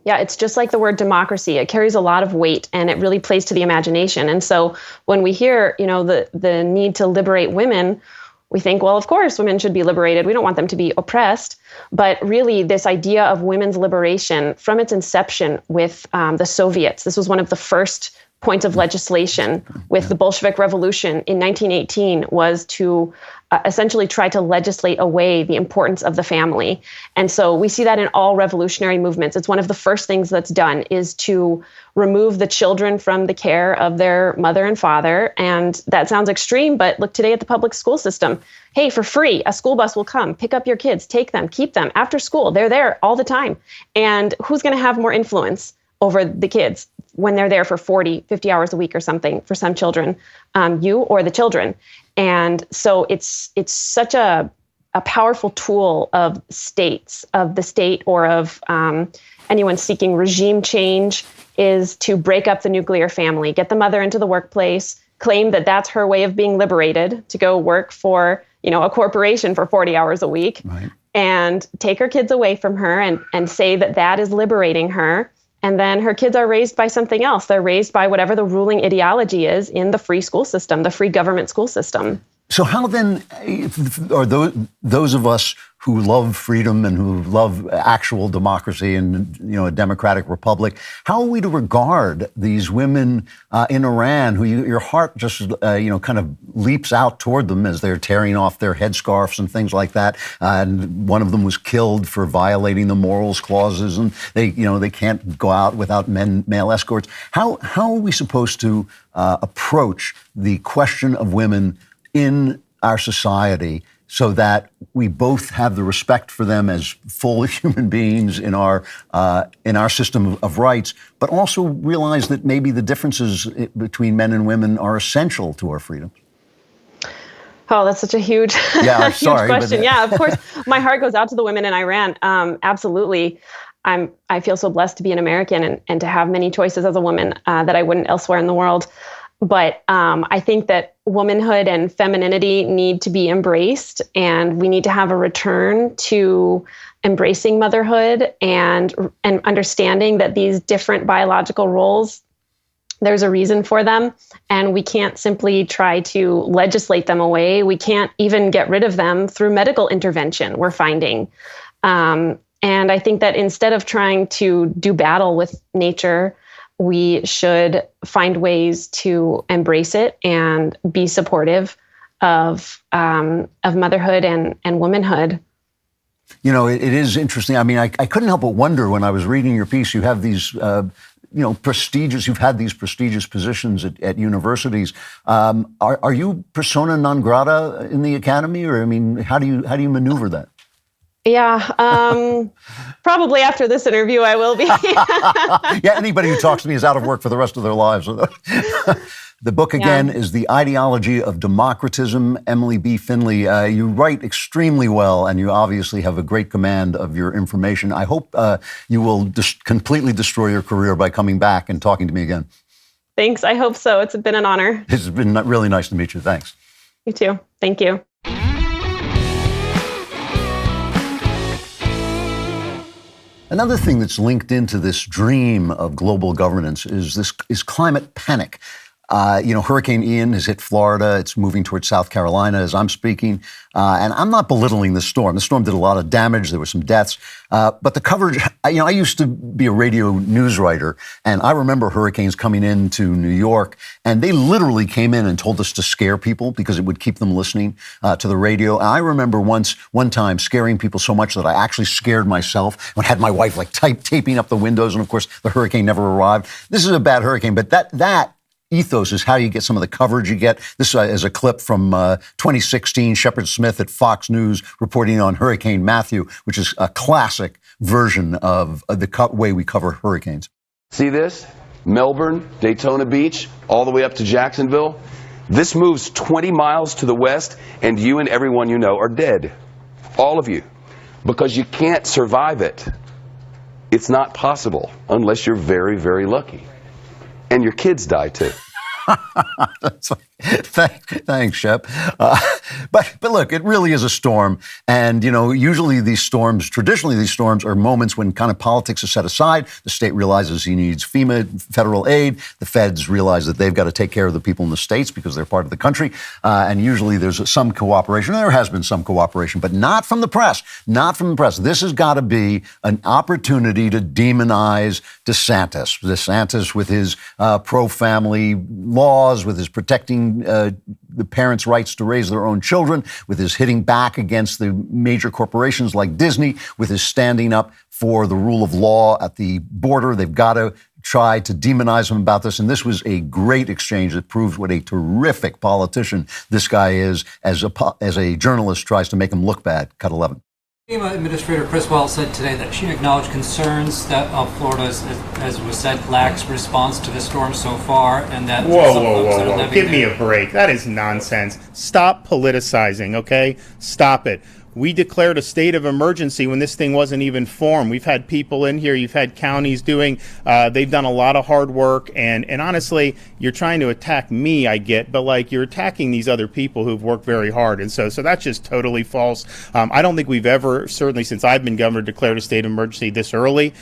Speaker 21: Yeah, it's just like the word democracy. It carries a lot of weight, and it really plays to the imagination. And so when we hear, the need to liberate women, we think, well, of course, women should be liberated. We don't want them to be oppressed. But really, this idea of women's liberation from its inception with the Soviets, this was one of the first points of legislation with the Bolshevik Revolution in 1918 was to essentially try to legislate away the importance of the family. And so we see that in all revolutionary movements. It's one of the first things that's done is to remove the children from the care of their mother and father. And that sounds extreme, but look today at the public school system. Hey, for free, a school bus will come, pick up your kids, take them, keep them after school. They're there all the time. And who's going to have more influence over the kids when they're there for 40, 50 hours a week or something for some children, you or the children? And so it's such a powerful tool of states, of the state or of anyone seeking regime change, is to break up the nuclear family, get the mother into the workplace, claim that that's her way of being liberated, to go work for, a corporation for 40 hours a week, right, and take her kids away from her and say that that is liberating her. And then her kids are raised by something else. They're raised by whatever the ruling ideology is in the free school system, the free government school system.
Speaker 1: So how then are those of us who love freedom and who love actual democracy and, a democratic republic, how are we to regard these women in Iran who your heart just, kind of leaps out toward them as they're tearing off their headscarves and things like that? And one of them was killed for violating the morals clauses, and they can't go out without male escorts. How are we supposed to approach the question of women in our society so that we both have the respect for them as full human beings in our system of rights, but also realize that maybe the differences between men and women are essential to our freedom?
Speaker 21: Oh, that's such a huge, huge question. Yeah, of course. My heart goes out to the women in Iran. Absolutely. I feel so blessed to be an American and to have many choices as a woman that I wouldn't elsewhere in the world. But I think that womanhood and femininity need to be embraced, and we need to have a return to embracing motherhood and understanding that these different biological roles, there's a reason for them, and we can't simply try to legislate them away. We can't even get rid of them through medical intervention, we're finding. And I think that instead of trying to do battle with nature, we should find ways to embrace it and be supportive of motherhood and womanhood.
Speaker 1: It is interesting. I mean, I couldn't help but wonder when I was reading your piece. You have these, you've had these prestigious positions at universities. Are you persona non grata in the academy, or how do you maneuver that?
Speaker 21: Yeah, probably after this interview, I will be.
Speaker 1: Yeah, anybody who talks to me is out of work for the rest of their lives. The book, again, is The Ideology of Democratism. Emily B. Finley, you write extremely well, and you obviously have a great command of your information. I hope you will completely destroy your career by coming back and talking to me again.
Speaker 21: Thanks. I hope so. It's been an honor.
Speaker 1: It's been really nice to meet you. Thanks.
Speaker 21: You too. Thank you.
Speaker 1: Another thing that's linked into this dream of global governance is climate panic. Hurricane Ian has hit Florida. It's moving towards South Carolina as I'm speaking. And I'm not belittling the storm. The storm did a lot of damage. There were some deaths. But the coverage, I used to be a radio news writer, and I remember hurricanes coming into New York, and they literally came in and told us to scare people because it would keep them listening to the radio. And I remember one time scaring people so much that I actually scared myself and had my wife taping up the windows. And of course, the hurricane never arrived. This is a bad hurricane, but that ethos is how you get some of the coverage you get. This is a clip from 2016, Shepard Smith at Fox News reporting on Hurricane Matthew, which is a classic version of the way we cover hurricanes.
Speaker 3: See this? Melbourne, Daytona Beach, all the way up to Jacksonville. This moves 20 miles to the west, and you and everyone you know are dead. All of you. Because you can't survive it. It's not possible unless you're very, very lucky. And your kids die too.
Speaker 1: Thanks, Shep. But look, it really is a storm. And, usually traditionally these storms are moments when kind of politics is set aside. The state realizes he needs FEMA federal aid. The feds realize that they've got to take care of the people in the states because they're part of the country. And usually there's some cooperation. There has been some cooperation, but not from the press. Not from the press. This has got to be an opportunity to demonize DeSantis. DeSantis with his pro-family laws, with his protecting the parents' rights to raise their own children, with his hitting back against the major corporations like Disney, with his standing up for the rule of law at the border. They've got to try to demonize him about this. And this was a great exchange that proves what a terrific politician this guy is as a journalist tries to make him look bad. Cut 11.
Speaker 4: FEMA Administrator Criswell said today that she acknowledged concerns that Florida, as was said, lacks response to the storm so far, and that
Speaker 22: Whoa. Give me a break. That is nonsense. Stop politicizing, okay? Stop it. We declared a state of emergency when this thing wasn't even formed. We've had people in here, you've had counties doing, they've done a lot of hard work. And honestly, you're trying to attack me, I get, but you're attacking these other people who've worked very hard. And so that's just totally false. I don't think we've ever, certainly since I've been governor, declared a state of emergency this early.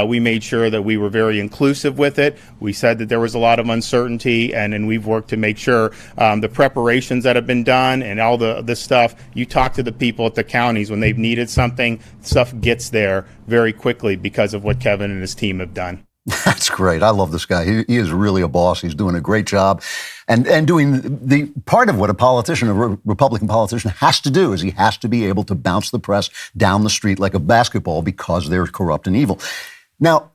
Speaker 22: We made sure that we were very inclusive with it. We said that there was a lot of uncertainty, and we've worked to make sure the preparations that have been done and all the stuff, you talk to the people at the counties when they've needed something, stuff gets there very quickly because of what Kevin and his team have done.
Speaker 1: That's great. I love this guy. He is really a boss. He's doing a great job. And doing the part of what a Republican politician has to do is he has to be able to bounce the press down the street like a basketball because they're corrupt and evil. Now,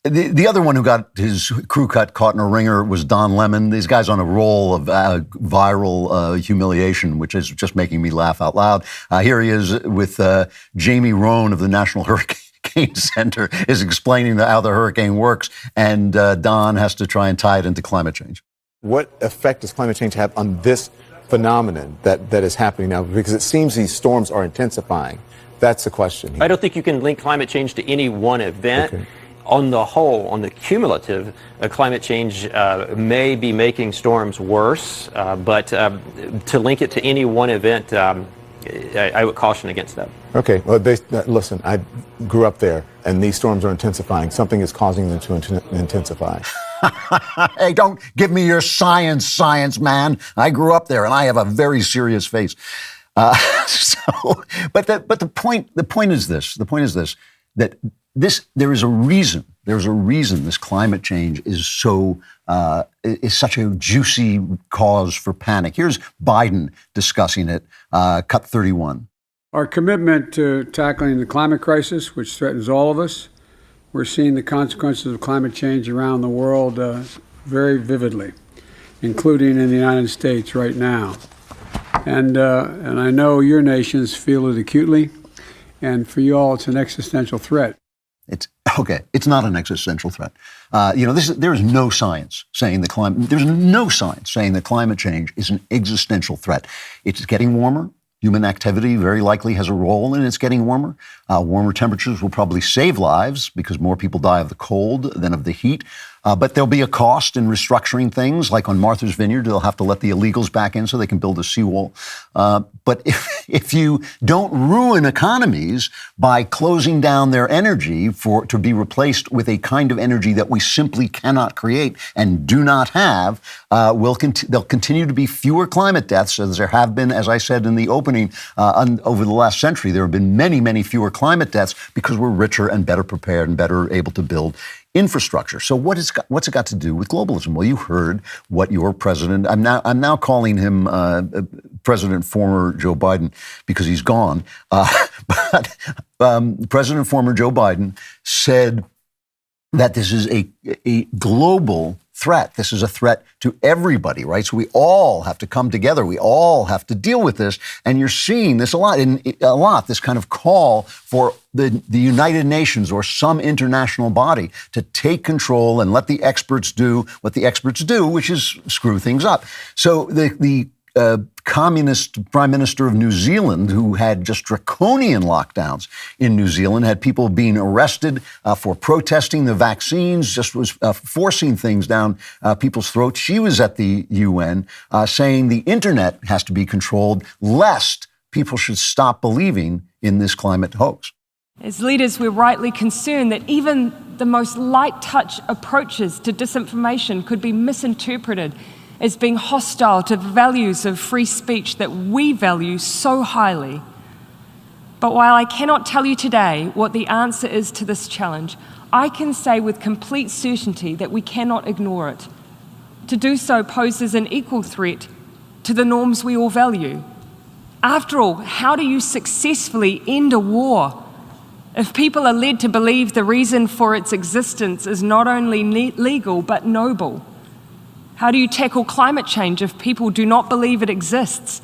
Speaker 1: the other one who got his crew cut caught in a ringer was Don Lemon. These guys on a roll of viral humiliation, which is just making me laugh out loud. Here he is with Jamie Rohn of the National Hurricane Center is explaining how the hurricane works, and Don has to try and tie it into climate change.
Speaker 23: What effect does climate change have on this phenomenon that is happening now? Because it seems these storms are intensifying. That's the question here.
Speaker 24: I don't think you can link climate change to any one event. Okay. On the whole, on the cumulative, climate change may be making storms worse, but to link it to any one event, I would caution against that.
Speaker 23: Okay. Well, listen, I grew up there, and these storms are intensifying. Something is causing them to intensify.
Speaker 1: Hey, don't give me your science, man. I grew up there, and I have a very serious face. But the point is this. The point is this, that there is a reason. There's a reason this climate change is is such a juicy cause for panic. Here's Biden discussing it. Cut 31.
Speaker 25: Our commitment to tackling the climate crisis, which threatens all of us, we're seeing the consequences of climate change around the world very vividly, including in the United States right now. And I know your nations feel it acutely, and for you all, it's an existential threat.
Speaker 1: It's not an existential threat. There is no science saying that climate change is an existential threat. It's getting warmer. Human activity very likely has a role in it's getting warmer. Warmer temperatures will probably save lives because more people die of the cold than of the heat. But there'll be a cost in restructuring things, like on Martha's Vineyard, they'll have to let the illegals back in so they can build a seawall. But if you don't ruin economies by closing down their energy to be replaced with a kind of energy that we simply cannot create and do not have, there'll continue to be fewer climate deaths, as there have been, as I said in the opening, over the last century. There have been many, many fewer climate deaths because we're richer and better prepared and better able to build infrastructure. So what's it got to do with globalism? Well, you heard what your president, I'm now calling him President former Joe Biden because he's gone. But President former Joe Biden said that this is a global threat. This is a threat to everybody, right? So we all have to come together. We all have to deal with this. And you're seeing this a lot, this kind of call for the United Nations or some international body to take control and let the experts do what the experts do, which is screw things up. So the communist prime minister of New Zealand, who had just draconian lockdowns in New Zealand, had people being arrested for protesting the vaccines, just was forcing things down people's throats. She was at the UN saying the internet has to be controlled, lest people should stop believing in this climate hoax.
Speaker 2: As leaders, we're rightly concerned that even the most light touch approaches to disinformation could be misinterpreted as being hostile to the values of free speech that we value so highly. But while I cannot tell you today what the answer is to this challenge, I can say with complete certainty that we cannot ignore it. To do so poses an equal threat to the norms we all value. After all, how do you successfully end a war if people are led to believe the reason for its existence is not only legal but noble? How do you tackle climate change if people do not believe it exists?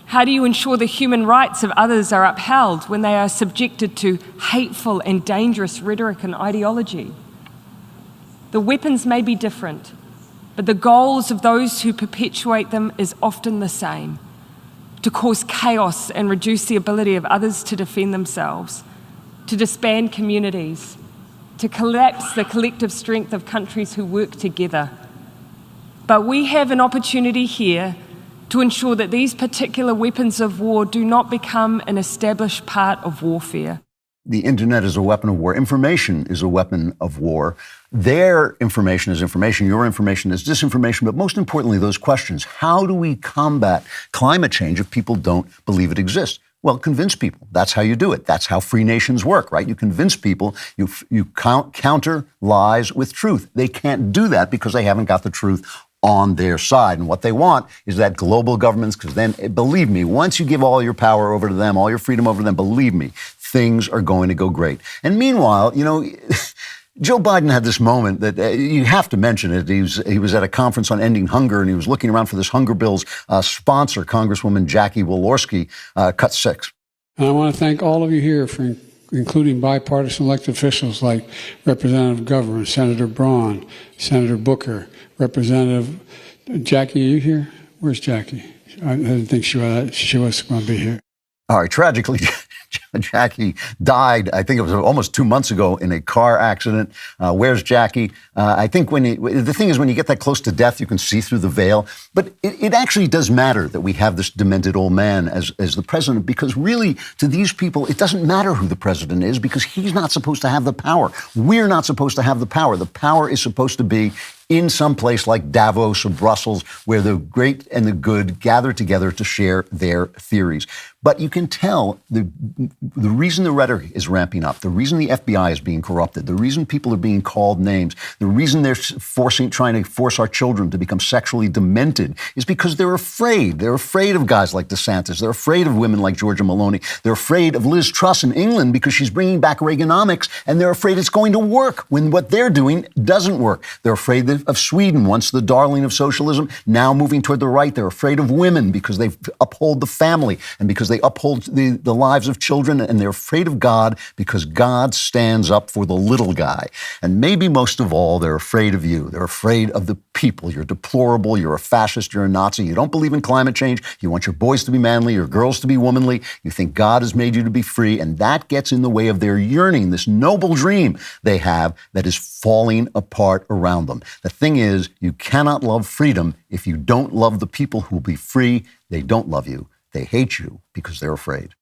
Speaker 2: How do you ensure the human rights of others are upheld when they are subjected to hateful and dangerous rhetoric and ideology? The weapons may be different, but the goals of those who perpetuate them is often the same: to cause chaos and reduce the ability of others to defend themselves, to disband communities, to collapse the collective strength of countries who work together. But we have an opportunity here to ensure that these particular weapons of war do not become an established part of warfare.
Speaker 1: The internet is a weapon of war. Information is a weapon of war. Their information is information. Your information is disinformation. But most importantly, those questions: how do we combat climate change if people don't believe it exists? Well, convince people. That's how you do it. That's how free nations work, right? You convince people, you counter lies with truth. They can't do that because they haven't got the truth on their side. And what they want is that global governments, because then, believe me, once you give all your power over to them, all your freedom over to them, believe me, things are going to go great. And meanwhile, Joe Biden had this moment that you have to mention it. He was at a conference on ending hunger, and he was looking around for this hunger bill's sponsor, Congresswoman Jackie Walorski, cut 6.
Speaker 25: And I want to thank all of you here for including bipartisan elected officials like Representative Governor, Senator Braun, Senator Booker, Representative Jackie. Are you here? Where's Jackie? I didn't think she was going to be here.
Speaker 1: All right, tragically, Jackie died, I think it was almost 2 months ago, in a car accident. Where's Jackie? I think the thing is, when you get that close to death, you can see through the veil. But it actually does matter that we have this demented old man as the president, because really, to these people, it doesn't matter who the president is, because he's not supposed to have the power. We're not supposed to have the power. The power is supposed to be in some place like Davos or Brussels, where the great and the good gather together to share their theories. But you can tell the reason the rhetoric is ramping up, the reason the FBI is being corrupted, the reason people are being called names, the reason they're trying to force our children to become sexually demented is because they're afraid. They're afraid of guys like DeSantis. They're afraid of women like Giorgia Meloni. They're afraid of Liz Truss in England because she's bringing back Reaganomics, and they're afraid it's going to work when what they're doing doesn't work. They're afraid of Sweden, once the darling of socialism, now moving toward the right. They're afraid of women because they uphold the family and because they uphold the lives of children, and they're afraid of God because God stands up for the little guy. And maybe most of all, they're afraid of you. They're afraid of the people. You're deplorable. You're a fascist. You're a Nazi. You don't believe in climate change. You want your boys to be manly, your girls to be womanly. You think God has made you to be free, and that gets in the way of their yearning, this noble dream they have that is falling apart around them. The thing is, you cannot love freedom if you don't love the people who will be free. They don't love you. They hate you because they're afraid.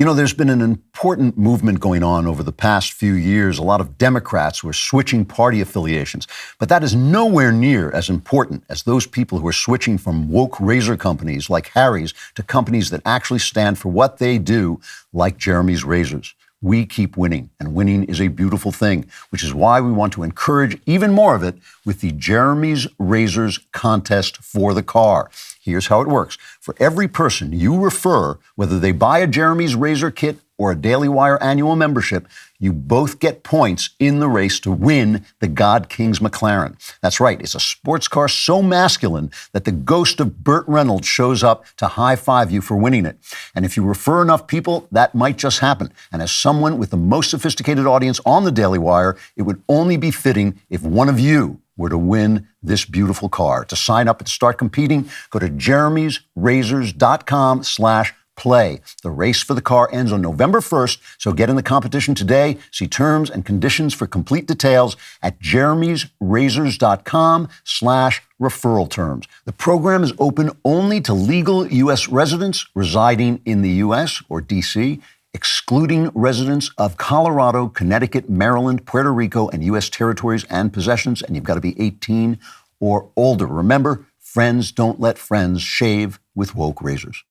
Speaker 1: There's been an important movement going on over the past few years. A lot of Democrats who are switching party affiliations. But that is nowhere near as important as those people who are switching from woke razor companies like Harry's to companies that actually stand for what they do, like Jeremy's Razors. We keep winning, and winning is a beautiful thing, which is why we want to encourage even more of it with the Jeremy's Razors contest for the car. Here's how it works. For every person you refer, whether they buy a Jeremy's Razor kit or a DailyWire annual membership, you both get points in the race to win the God King's McLaren. That's right. It's a sports car so masculine that the ghost of Burt Reynolds shows up to high-five you for winning it. And if you refer enough people, that might just happen. And as someone with the most sophisticated audience on the Daily Wire, it would only be fitting if one of you were to win this beautiful car. To sign up and start competing, go to jeremysrazors.com/play. The race for the car ends on November 1st, so get in the competition today. See terms and conditions for complete details at jeremysrazors.com/referral terms. The program is open only to legal U.S. residents residing in the U.S. or D.C., excluding residents of Colorado, Connecticut, Maryland, Puerto Rico, and U.S. territories and possessions, and you've got to be 18 or older. Remember, friends don't let friends shave with woke razors.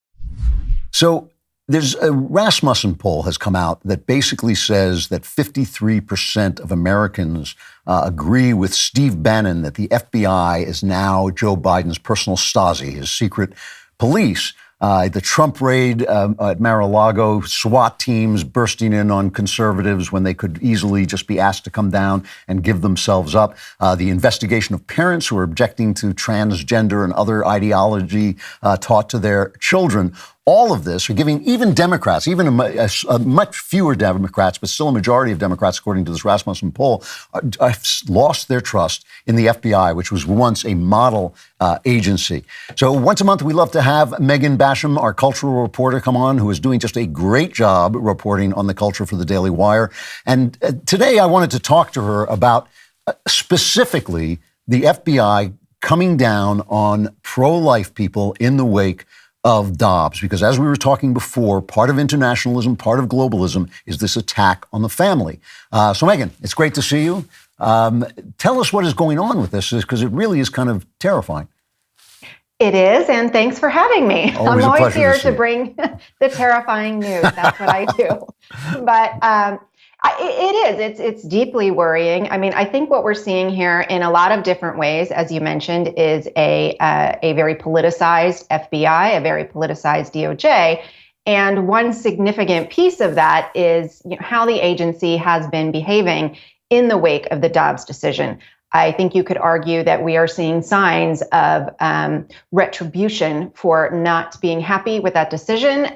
Speaker 1: So there's a Rasmussen poll has come out that basically says that 53% of Americans agree with Steve Bannon that the FBI is now Joe Biden's personal Stasi, his secret police. The Trump raid at Mar-a-Lago, SWAT teams bursting in on conservatives when they could easily just be asked to come down and give themselves up. The investigation of parents who are objecting to transgender and other ideology taught to their children. All of this are giving even Democrats, even a much fewer Democrats, but still a majority of Democrats, according to this Rasmussen poll, have lost their trust in the FBI, which was once a model agency. So once a month, we love to have Megan Basham, our cultural reporter, come on, who is doing just a great job reporting on the culture for the Daily Wire. And today I wanted to talk to her about specifically the FBI coming down on pro-life people in the wake of Dobbs, because as we were talking before, part of internationalism, part of globalism is this attack on the family. So Megan, it's great to see you. Tell us what is going on with this, because it really is kind of terrifying.
Speaker 5: It is, and thanks for having me.
Speaker 1: Always
Speaker 5: I'm always here to
Speaker 1: you.
Speaker 5: bring the terrifying news. That's what I do. But it is. It's deeply worrying. I mean, I think what we're seeing here in a lot of different ways, as you mentioned, is a very politicized FBI, a very politicized DOJ. And one significant piece of that is how the agency has been behaving in the wake of the Dobbs decision. I think you could argue that we are seeing signs of retribution for not being happy with that decision,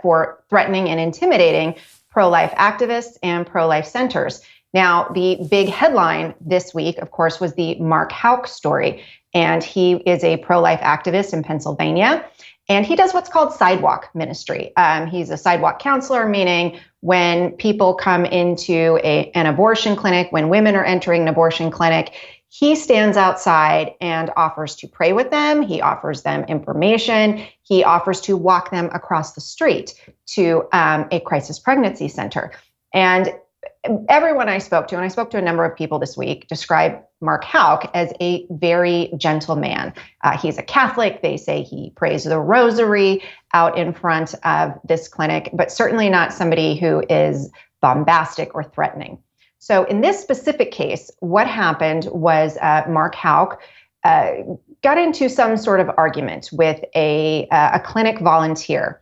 Speaker 5: for threatening and intimidating pro-life activists and pro-life centers. Now, the big headline this week, of course, was the Mark Houck story. And he is a pro-life activist in Pennsylvania. And he does what's called sidewalk ministry. He's a sidewalk counselor, meaning when people come into an abortion clinic, when women are entering an abortion clinic, he stands outside and offers to pray with them. He offers them information. He offers to walk them across the street to a crisis pregnancy center. And everyone I spoke to, and I spoke to a number of people this week, describe Mark Houck as a very gentle man. He's a Catholic. They say he prays the rosary out in front of this clinic, but certainly not somebody who is bombastic or threatening. So in this specific case, what happened was Mark Houck got into some sort of argument with a clinic volunteer.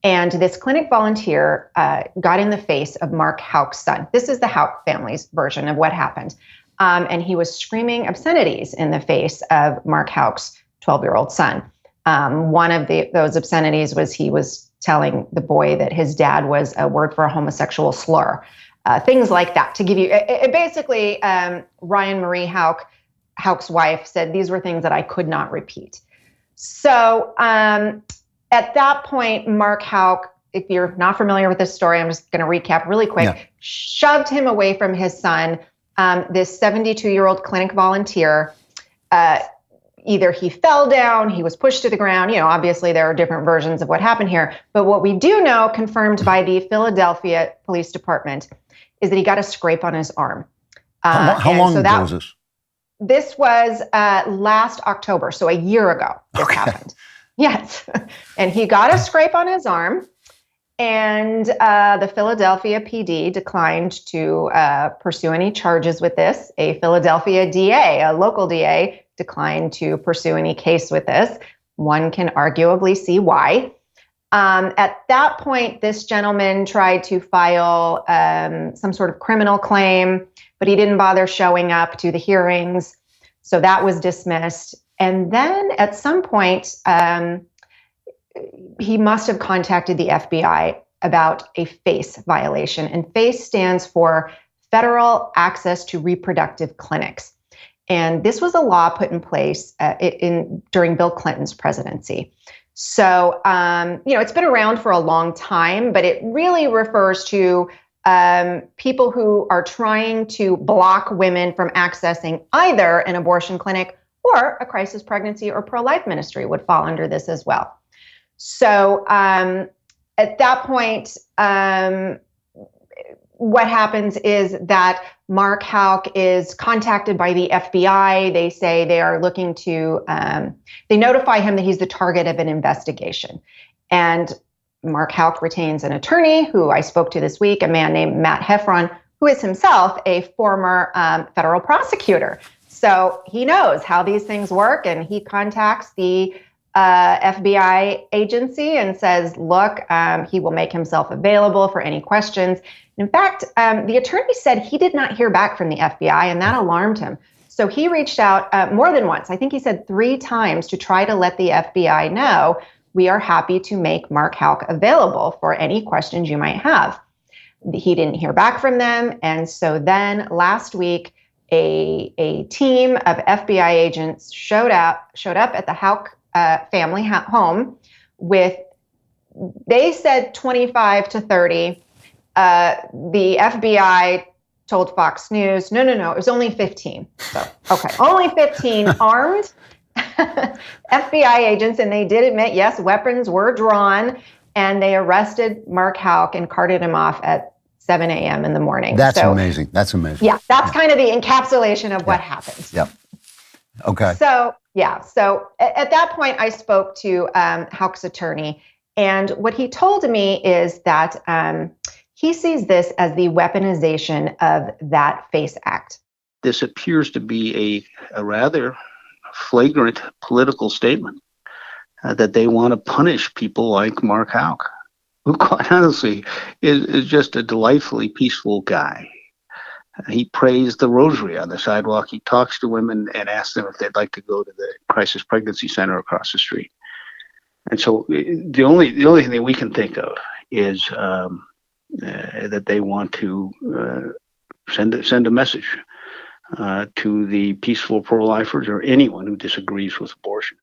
Speaker 5: And this clinic volunteer got in the face of Mark Houck's son. This is the Houck family's version of what happened. And he was screaming obscenities in the face of Mark Houck's 12-year-old son. One of those obscenities was he was telling the boy that his dad was a word for a homosexual slur. Things like that. To give you, basically, Ryan Marie Houck's wife said these were things that I could not repeat. So at that point, Mark Houck, if you're not familiar with this story, I'm just going to recap really quick, shoved him away from his son. This 72-year-old clinic volunteer, either he fell down, he was pushed to the ground. Obviously there are different versions of what happened here. But what we do know, confirmed by the Philadelphia Police Department, is that he got a scrape on his arm.
Speaker 1: How long ago was this?
Speaker 5: This was last October, so a year ago this happened. Yes. And he got a scrape on his arm. And the Philadelphia PD declined to pursue any charges with this. A Philadelphia DA, a local DA, declined to pursue any case with this. One can arguably see why. At that point, this gentleman tried to file some sort of criminal claim, but he didn't bother showing up to the hearings. So that was dismissed. And then at some point, he must have contacted the FBI about a FACE violation. And FACE stands for Federal Access to Reproductive Clinics. And this was a law put in place during Bill Clinton's presidency. So, it's been around for a long time, but it really refers to people who are trying to block women from accessing either an abortion clinic or a crisis pregnancy or pro-life ministry would fall under this as well. So at that point, what happens is that Mark Houck is contacted by the FBI. They say they are looking to, they notify him that he's the target of an investigation. And Mark Houck retains an attorney who I spoke to this week, a man named Matt Heffron, who is himself a former federal prosecutor. So he knows how these things work, and he contacts the FBI agency and says, look, he will make himself available for any questions. In fact, the attorney said he did not hear back from the FBI, and that alarmed him. So he reached out more than once. I think he said 3 times to try to let the FBI know we are happy to make Mark Houck available for any questions you might have. He didn't hear back from them. And so then last week, a team of FBI agents showed up at the Houck family home with, they said 25 to 30. The FBI told Fox News, no, it was only 15. So, okay, only 15 armed FBI agents, and they did admit, yes, weapons were drawn, and they arrested Mark Houck and carted him off at 7 a.m. in the morning.
Speaker 1: That's amazing. That's amazing.
Speaker 5: Yeah, that's kind of the encapsulation of what happened.
Speaker 1: Yep. Okay.
Speaker 5: So at that point, I spoke to Houck's attorney, and what he told me is that he sees this as the weaponization of that FACE Act.
Speaker 6: This appears to be a rather flagrant political statement that they want to punish people like Mark Houck, who quite honestly is just a delightfully peaceful guy. He prays the rosary on the sidewalk. He talks to women and asks them if they'd like to go to the crisis pregnancy center across the street. And so the only thing that we can think of is that they want to send a message to the peaceful pro-lifers or anyone who disagrees with abortion.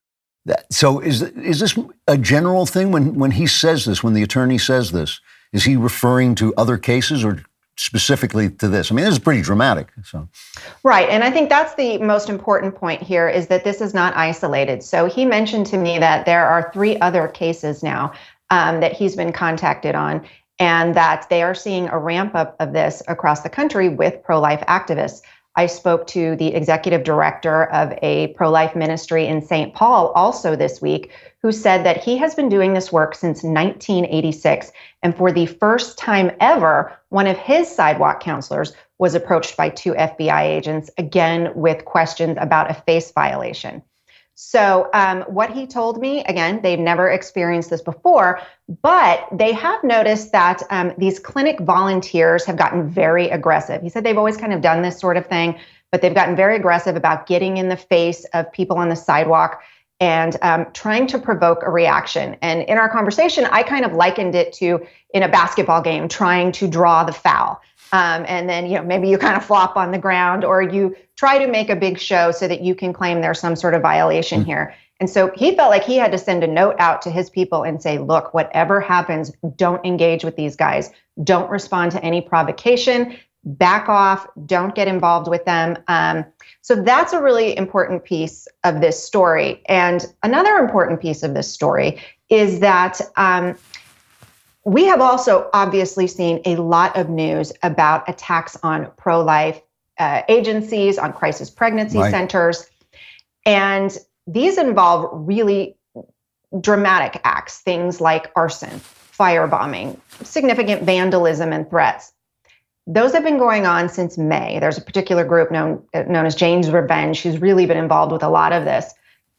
Speaker 1: So is this a general thing when he says this, when the attorney says this? Is he referring to other cases or specifically to this? I mean, this is pretty dramatic. So.
Speaker 5: Right. And I think that's the most important point here, is that this is not isolated. So he mentioned to me that there are 3 other cases now that he's been contacted on, and that they are seeing a ramp up of this across the country with pro-life activists. I spoke to the executive director of a pro-life ministry in St. Paul also this week, who said that he has been doing this work since 1986. And for the first time ever, one of his sidewalk counselors was approached by 2 FBI agents, again, with questions about a FACE violation. So what he told me, again, they've never experienced this before, but they have noticed that these clinic volunteers have gotten very aggressive. He said they've always kind of done this sort of thing, but they've gotten very aggressive about getting in the face of people on the sidewalk and trying to provoke a reaction. And in our conversation, I kind of likened it to in a basketball game, trying to draw the foul. And then, maybe you kind of flop on the ground, or you try to make a big show so that you can claim there's some sort of violation here. And so he felt like he had to send a note out to his people and say, look, whatever happens, don't engage with these guys. Don't respond to any provocation. Back off. Don't get involved with them. So that's a really important piece of this story. And another important piece of this story is that we have also obviously seen a lot of news about attacks on pro-life agencies, on crisis pregnancy centers. And these involve really dramatic acts, things like arson, firebombing, significant vandalism and threats. Those have been going on since May. There's a particular group known as Jane's Revenge who's really been involved with a lot of this.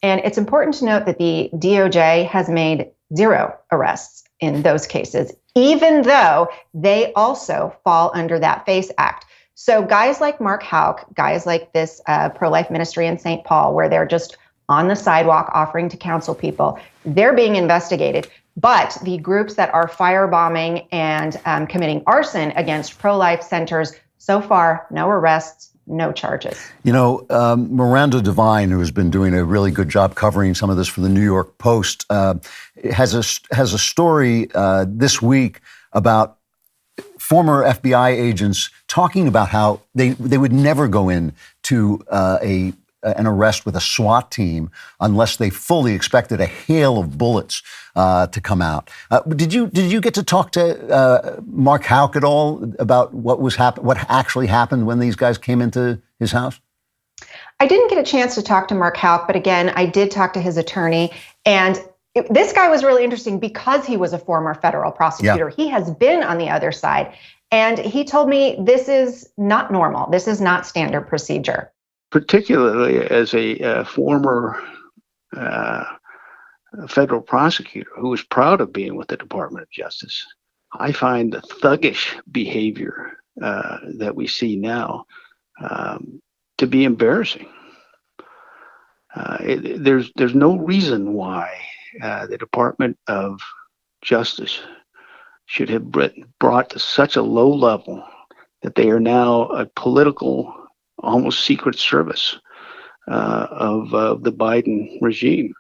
Speaker 5: And it's important to note that the DOJ has made 0 arrests in those cases, even though they also fall under that FACE Act. So guys like Mark Houck, guys like this pro-life ministry in St. Paul, where they're just on the sidewalk offering to counsel people, they're being investigated. But the groups that are firebombing and committing arson against pro-life centers, so far, no arrests, no charges.
Speaker 1: You know, Miranda Devine, who has been doing a really good job covering some of this for the New York Post, has a story this week about former FBI agents talking about how they would never go in to an arrest with a SWAT team unless they fully expected a hail of bullets to come out. Did you get to talk to Mark Houck at all about what actually happened when these guys came into his house?
Speaker 5: I didn't get a chance to talk to Mark Houck, but again, I did talk to his attorney, and this guy was really interesting because he was a former federal prosecutor. Yeah. He has been on the other side, and he told me this is not normal. This is not standard procedure.
Speaker 6: Particularly as a former federal prosecutor who was proud of being with the Department of Justice, I find the thuggish behavior that we see now to be embarrassing. There's no reason why the Department of Justice should have brought to such a low level that they are now a political, almost secret service of the Biden regime.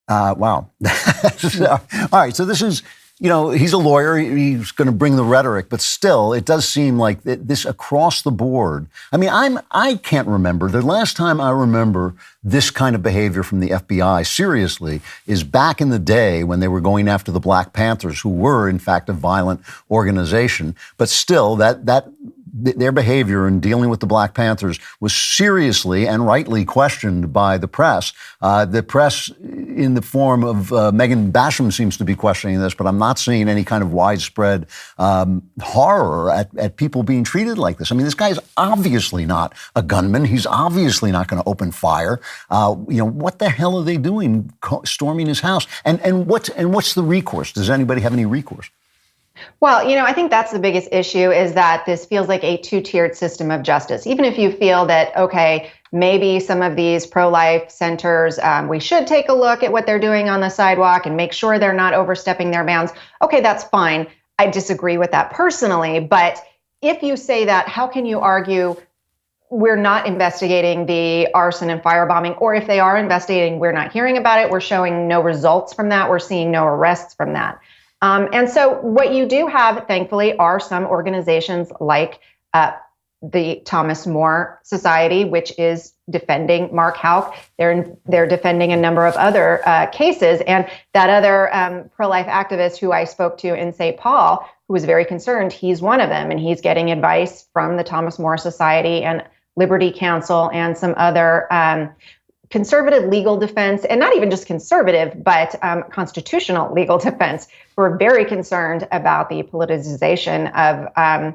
Speaker 1: Wow. All right. So this is, he's a lawyer. He's going to bring the rhetoric, but still, it does seem like this across the board. I mean, I can't remember. The last time I remember this kind of behavior from the FBI, seriously, is back in the day when they were going after the Black Panthers, who were, in fact, a violent organization. But still, their behavior in dealing with the Black Panthers was seriously and rightly questioned by the press. The press, in the form of Megan Basham, seems to be questioning this, but I'm not seeing any kind of widespread horror at people being treated like this. I mean, this guy is obviously not a gunman. He's obviously not going to open fire. What the hell are they doing, storming his house? And what's the recourse? Does anybody have any recourse?
Speaker 5: Well, I think that's the biggest issue, is that this feels like a two-tiered system of justice. Even if you feel that, okay, maybe some of these pro-life centers, we should take a look at what they're doing on the sidewalk and make sure they're not overstepping their bounds. Okay, that's fine. I disagree with that personally. But if you say that, how can you argue we're not investigating the arson and firebombing? Or if they are investigating, we're not hearing about it. We're showing no results from that. We're seeing no arrests from that. And so what you do have, thankfully, are some organizations like the Thomas More Society, which is defending Mark Houck. They're defending a number of other cases. And that other pro-life activist who I spoke to in St. Paul, who was very concerned, he's one of them. And he's getting advice from the Thomas More Society and Liberty Counsel and some other conservative legal defense, and not even just conservative, but constitutional legal defense, who are very concerned about the politicization of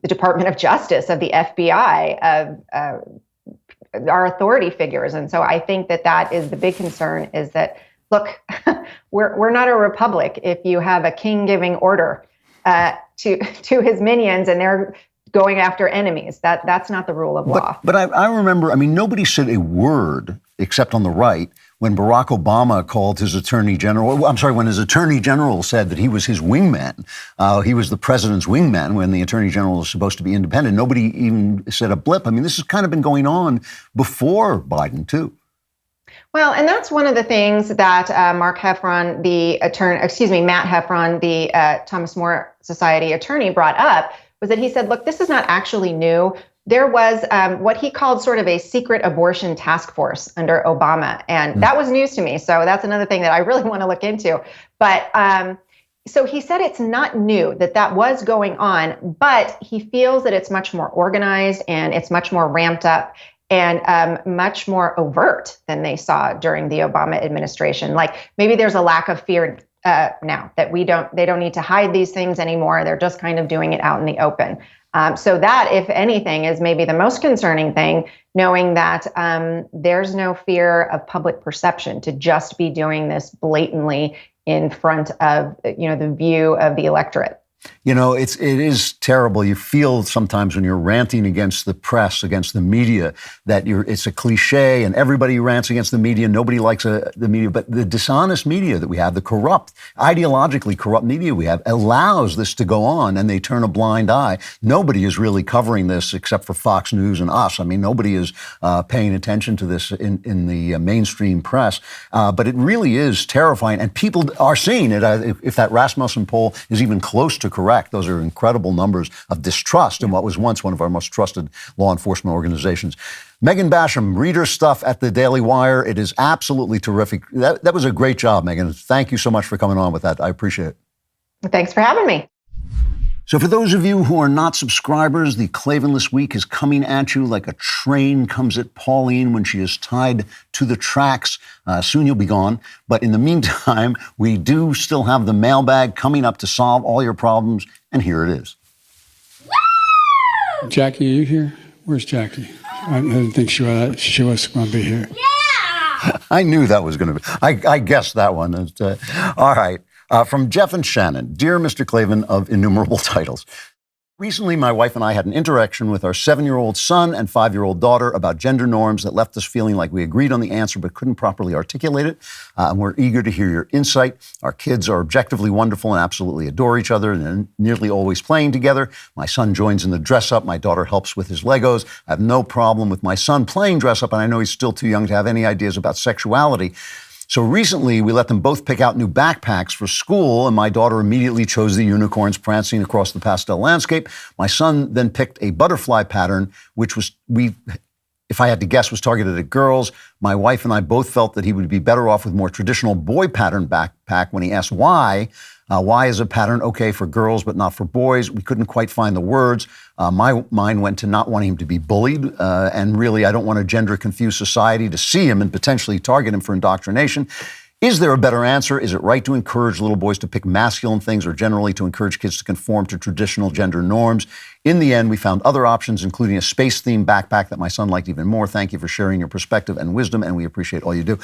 Speaker 5: the Department of Justice, of the FBI, of our authority figures. And so I think that is the big concern, is that, look, we're not a republic if you have a king giving order to his minions and they're going after enemies. That's not the rule of law.
Speaker 1: But I remember, nobody said a word except on the right when Barack Obama called his attorney general. When his attorney general said that he was his wingman. He was the president's wingman when the attorney general is supposed to be independent. Nobody even said a blip. This has kind of been going on before Biden, too.
Speaker 5: Well, and that's one of the things that Matt Heffron, the Thomas More Society attorney, brought up, was that he said, look, this is not actually new. There was what he called sort of a secret abortion task force under Obama. And that was news to me. So that's another thing that I really want to look into. But so he said it's not new that was going on, but he feels that it's much more organized and it's much more ramped up and much more overt than they saw during the Obama administration. Like maybe there's a lack of fear now that they don't need to hide these things anymore. They're just kind of doing it out in the open. So that, if anything, is maybe the most concerning thing, knowing that there's no fear of public perception to just be doing this blatantly in front of, the view of the electorate.
Speaker 1: You know, it is terrible. You feel sometimes when you're ranting against the press, against the media, that it's a cliche and everybody rants against the media. Nobody likes the media. But the dishonest media that we have, the corrupt, ideologically corrupt media we have, allows this to go on, and they turn a blind eye. Nobody is really covering this except for Fox News and us. I mean, nobody is paying attention to this in the mainstream press. But it really is terrifying. And people are seeing it. If that Rasmussen poll is even close to correct, those are incredible numbers of distrust in what was once one of our most trusted law enforcement organizations. Megan Basham, reader stuff at the DailyWire. It is absolutely terrific. That was a great job, Megan. Thank you so much for coming on with that. I appreciate it.
Speaker 5: Thanks for having me.
Speaker 1: So for those of you who are not subscribers, the Klavan This Week is coming at you like a train comes at Pauline when she is tied to the tracks. Soon you'll be gone. But in the meantime, we do still have the mailbag coming up to solve all your problems. And here it is.
Speaker 25: Jackie, are you here? Where's Jackie? I didn't think she was going to be here.
Speaker 1: Yeah! I knew that was going to be. I guessed that one. All right. From Jeff and Shannon. Dear Mr. Klavan of innumerable titles. Recently, my wife and I had an interaction with our 7-year-old son and 5-year-old daughter about gender norms that left us feeling like we agreed on the answer but couldn't properly articulate it. And we're eager to hear your insight. Our kids are objectively wonderful and absolutely adore each other, and they're nearly always playing together. My son joins in the dress-up. My daughter helps with his Legos. I have no problem with my son playing dress-up, and I know he's still too young to have any ideas about sexuality. So recently, we let them both pick out new backpacks for school, and my daughter immediately chose the unicorns prancing across the pastel landscape. My son then picked a butterfly pattern, which if I had to guess, was targeted at girls. My wife and I both felt that he would be better off with more traditional boy pattern backpack. When he asked why is a pattern okay for girls but not for boys? We couldn't quite find the words. My mind went to not wanting him to be bullied, and really I don't want a gender-confused society to see him and potentially target him for indoctrination. Is there a better answer? Is it right to encourage little boys to pick masculine things or generally to encourage kids to conform to traditional gender norms? In the end, we found other options, including a space-themed backpack that my son liked even more. Thank you for sharing your perspective and wisdom, and we appreciate all you do.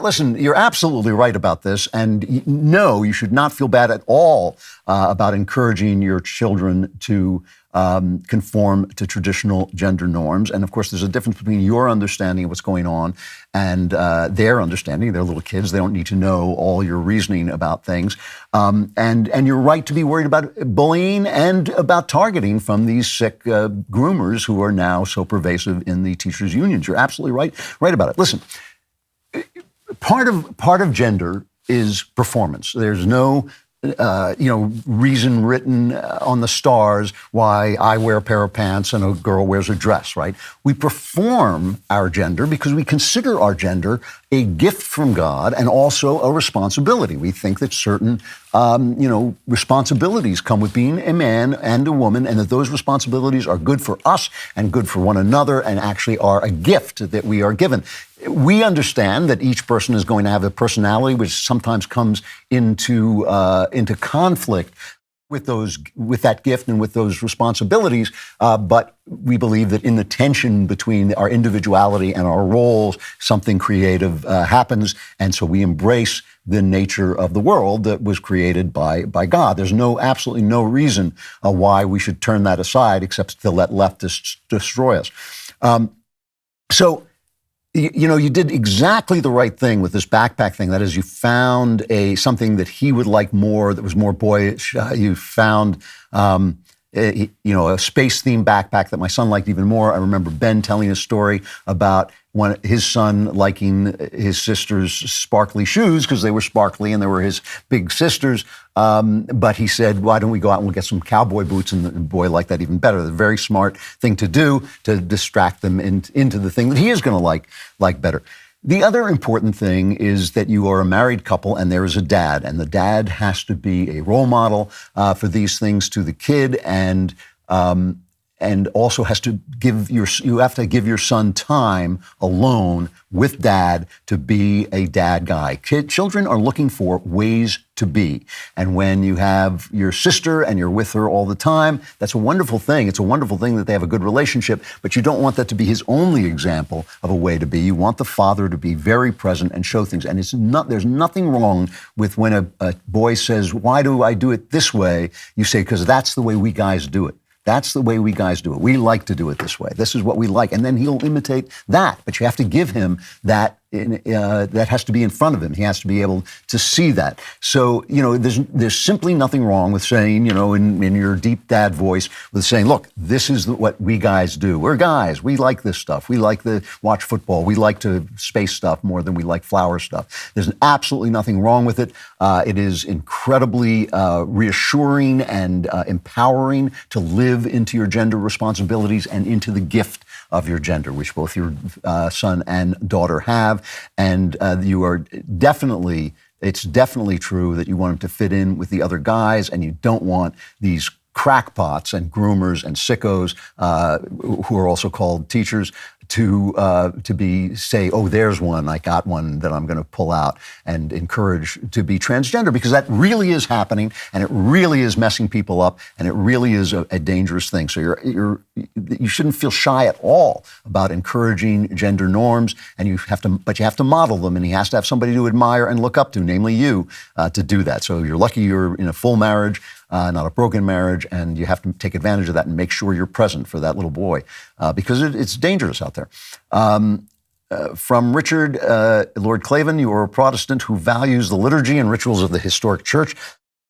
Speaker 1: Listen, you're absolutely right about this. And no, you should not feel bad at all about encouraging your children to conform to traditional gender norms. And of course, there's a difference between your understanding of what's going on and their understanding. They're little kids. They don't need to know all your reasoning about things. And you're right to be worried about bullying and about targeting from these sick groomers who are now so pervasive in the teachers' unions. You're absolutely right about it. Listen, part of gender is performance. There's no reason written on the stars why I wear a pair of pants and a girl wears a dress, right? We perform our gender because we consider our gender a gift from God and also a responsibility. We think that certain, responsibilities come with being a man and a woman, and that those responsibilities are good for us and good for one another and actually are a gift that we are given. We understand that each person is going to have a personality which sometimes comes into conflict with that gift and with those responsibilities, but we believe that in the tension between our individuality and our roles, something creative happens, and so we embrace the nature of the world that was created by God. There's absolutely no reason why we should turn that aside except to let leftists destroy us. You did exactly the right thing with this backpack thing. That is, you found something that he would like more, that was more boyish. You found, a space-themed backpack that my son liked even more. I remember Ben telling a story about his son liking his sister's sparkly shoes because they were sparkly and they were his big sisters. But he said, why don't we go out and we'll get some cowboy boots? And the boy liked that even better. The very smart thing to do to distract them into the thing that he is going to like better. The other important thing is that you are a married couple and there is a dad, and the dad has to be a role model for these things to the kid. And and also you have to give your son time alone with dad to be a dad guy. Children are looking for ways to be. And when you have your sister and you're with her all the time, that's a wonderful thing. It's a wonderful thing that they have a good relationship, but you don't want that to be his only example of a way to be. You want the father to be very present and show things. And there's nothing wrong with when a boy says, why do I do it this way? You say, because that's the way we guys do it. That's the way we guys do it. We like to do it this way. This is what we like. And then he'll imitate that. But you have to give him that. That has to be in front of him. He has to be able to see that. So, there's simply nothing wrong with saying, in your deep dad voice, with saying, look, this is what we guys do. We're guys. We like this stuff. We like to watch football. We like to space stuff more than we like flower stuff. There's absolutely nothing wrong with it. It is incredibly reassuring and empowering to live into your gender responsibilities and into the gift of your gender, which both your son and daughter have. And it's definitely true that you want him to fit in with the other guys, and you don't want these crackpots and groomers and sickos who are also called teachers to say, oh, there's one, I got one that I'm going to pull out, and encourage to be transgender, because that really is happening, and it really is messing people up, and it really is a dangerous thing. So you shouldn't feel shy at all about encouraging gender norms, and you have to model them, and he has to have somebody to admire and look up to, namely you, to do that. So you're lucky you're in a full marriage, not a broken marriage, and you have to take advantage of that and make sure you're present for that little boy, because it's dangerous out there. From Richard, Lord Klavan, you are a Protestant who values the liturgy and rituals of the historic church.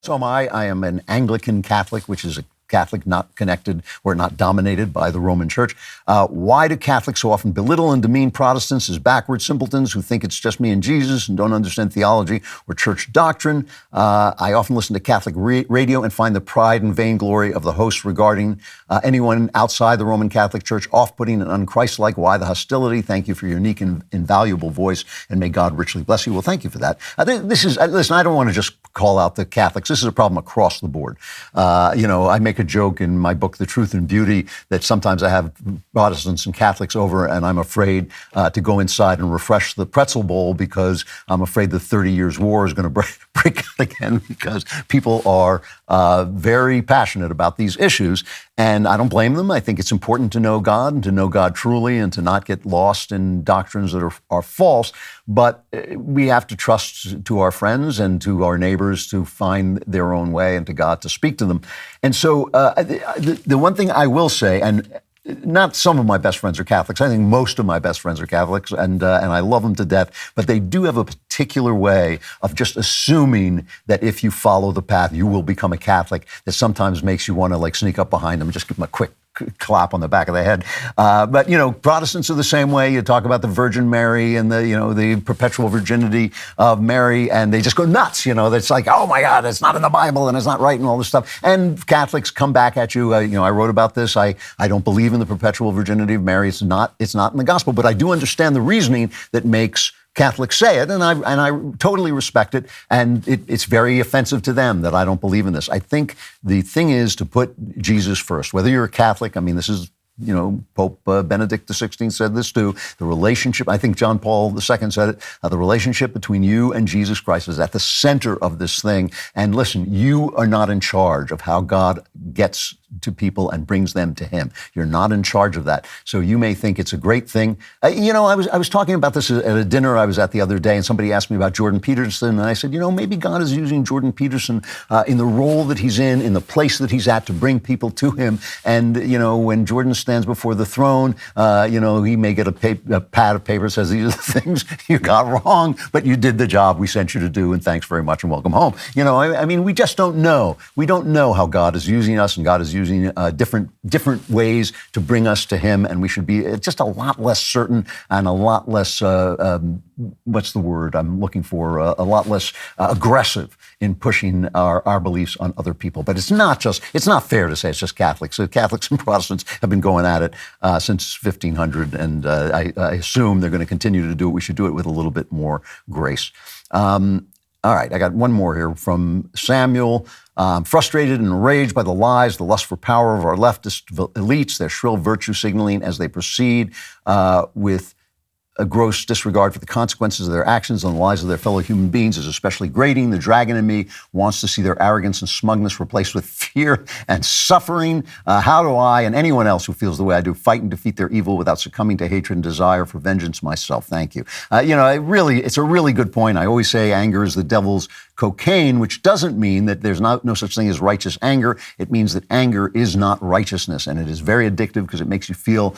Speaker 1: So am I. I am an Anglican Catholic, which is a Catholic not connected or not dominated by the Roman Church. Why do Catholics so often belittle and demean Protestants as backward simpletons who think it's just me and Jesus and don't understand theology or church doctrine? I often listen to Catholic radio and find the pride and vainglory of the hosts regarding anyone outside the Roman Catholic Church off-putting and unchristlike. Why the hostility? Thank you for your unique and invaluable voice, and may God richly bless you. Well, thank you for that. Listen, I don't want to just call out the Catholics. This is a problem across the board. I make a joke in my book, The Truth and Beauty, that sometimes I have Protestants and Catholics over, and I'm afraid to go inside and refresh the pretzel bowl, because I'm afraid the 30 Years' War is going to break out again, because people are very passionate about these issues. And I don't blame them. I think it's important to know God and to know God truly and to not get lost in doctrines that are false. But we have to trust to our friends and to our neighbors to find their own way, and to God to speak to them. And so the one thing I will say, and not some of my best friends are Catholics. I think most of my best friends are Catholics, and I love them to death. But they do have a particular way of just assuming that if you follow the path, you will become a Catholic, that sometimes makes you want to sneak up behind them and just give them a quick clap on the back of the head. But Protestants are the same way. You talk about the Virgin Mary and the perpetual virginity of Mary, and they just go nuts. It's like, oh my God, it's not in the Bible and it's not right and all this stuff. And Catholics come back at you. I wrote about this. I don't believe in the perpetual virginity of Mary. It's not in the gospel, but I do understand the reasoning that makes Catholics say it, and I totally respect it, and it's very offensive to them that I don't believe in this. I think the thing is to put Jesus first. Whether you're a Catholic, this is, Pope Benedict XVI said this too, the relationship, I think John Paul II said it, the relationship between you and Jesus Christ is at the center of this thing. And listen, you are not in charge of how God gets to people and brings them to him. You're not in charge of that. So you may think it's a great thing. I was talking about this at a dinner I was at the other day, and somebody asked me about Jordan Peterson, and I said, maybe God is using Jordan Peterson in the role that he's in the place that he's at, to bring people to him. And, when Jordan stands before the throne, he may get a pad of paper that says, these are the things you got wrong, but you did the job we sent you to do, and thanks very much and welcome home. We just don't know. We don't know how God is using us, and God is using different ways to bring us to him, and we should be just a lot less certain and a lot less, what's the word I'm looking for, a lot less aggressive in pushing our beliefs on other people. But it's not fair to say it's just Catholics. So Catholics and Protestants have been going at it since 1500, and I assume they're going to continue to do it. We should do it with a little bit more grace. All right, I got one more here from Samuel. Frustrated and enraged by the lies, the lust for power of our leftist elites, their shrill virtue signaling as they proceed with a gross disregard for the consequences of their actions and the lives of their fellow human beings is especially grating. The dragon in me wants to see their arrogance and smugness replaced with fear and suffering. How do I and anyone else who feels the way I do fight and defeat their evil without succumbing to hatred and desire for vengeance myself? Thank you. It's a really good point. I always say anger is the devil's cocaine, which doesn't mean that there's no such thing as righteous anger. It means that anger is not righteousness, and it is very addictive because it makes you feel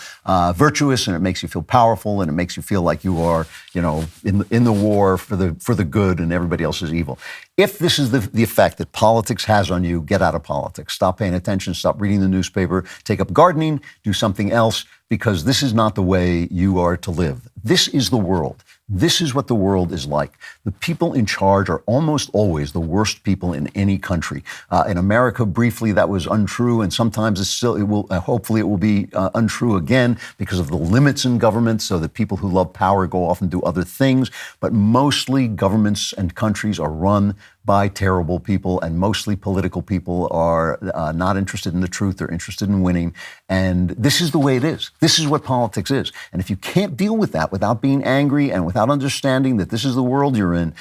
Speaker 1: virtuous, and it makes you feel powerful, and it makes you feel like you are, in the war for the good, and everybody else is evil. If this is the effect that politics has on you, get out of politics. Stop paying attention. Stop reading the newspaper. Take up gardening. Do something else, because this is not the way you are to live. This is the world. This is what the world is like. The people in charge are almost always the worst people in any country. In America, briefly, that was untrue, and sometimes hopefully it will be untrue again because of the limits in government, so that people who love power go off and do other things. But mostly governments and countries are run by terrible people, and mostly political people are not interested in the truth. They're interested in winning. And this is the way it is. This is what politics is. And if you can't deal with that without being angry and without understanding that this is the world you're in,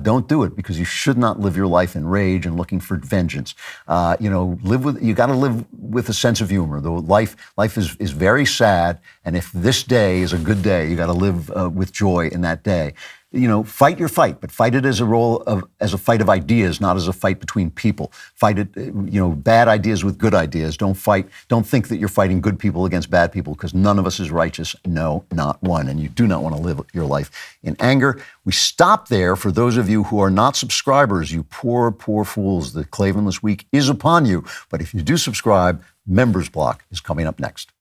Speaker 1: don't do it, because you should not live your life in rage and looking for vengeance. You got to live with a sense of humor. Though life is very sad, and if this day is a good day, you got to live with joy in that day. Fight your fight, but fight it as a fight of ideas, not as a fight between people. Fight it, bad ideas with good ideas. Don't think that you're fighting good people against bad people, because none of us is righteous. No, not one. And you do not want to live your life in anger. We stop there for those of you who are not subscribers, you poor, poor fools. The Klavan this week is upon you. But if you do subscribe, Members Block is coming up next.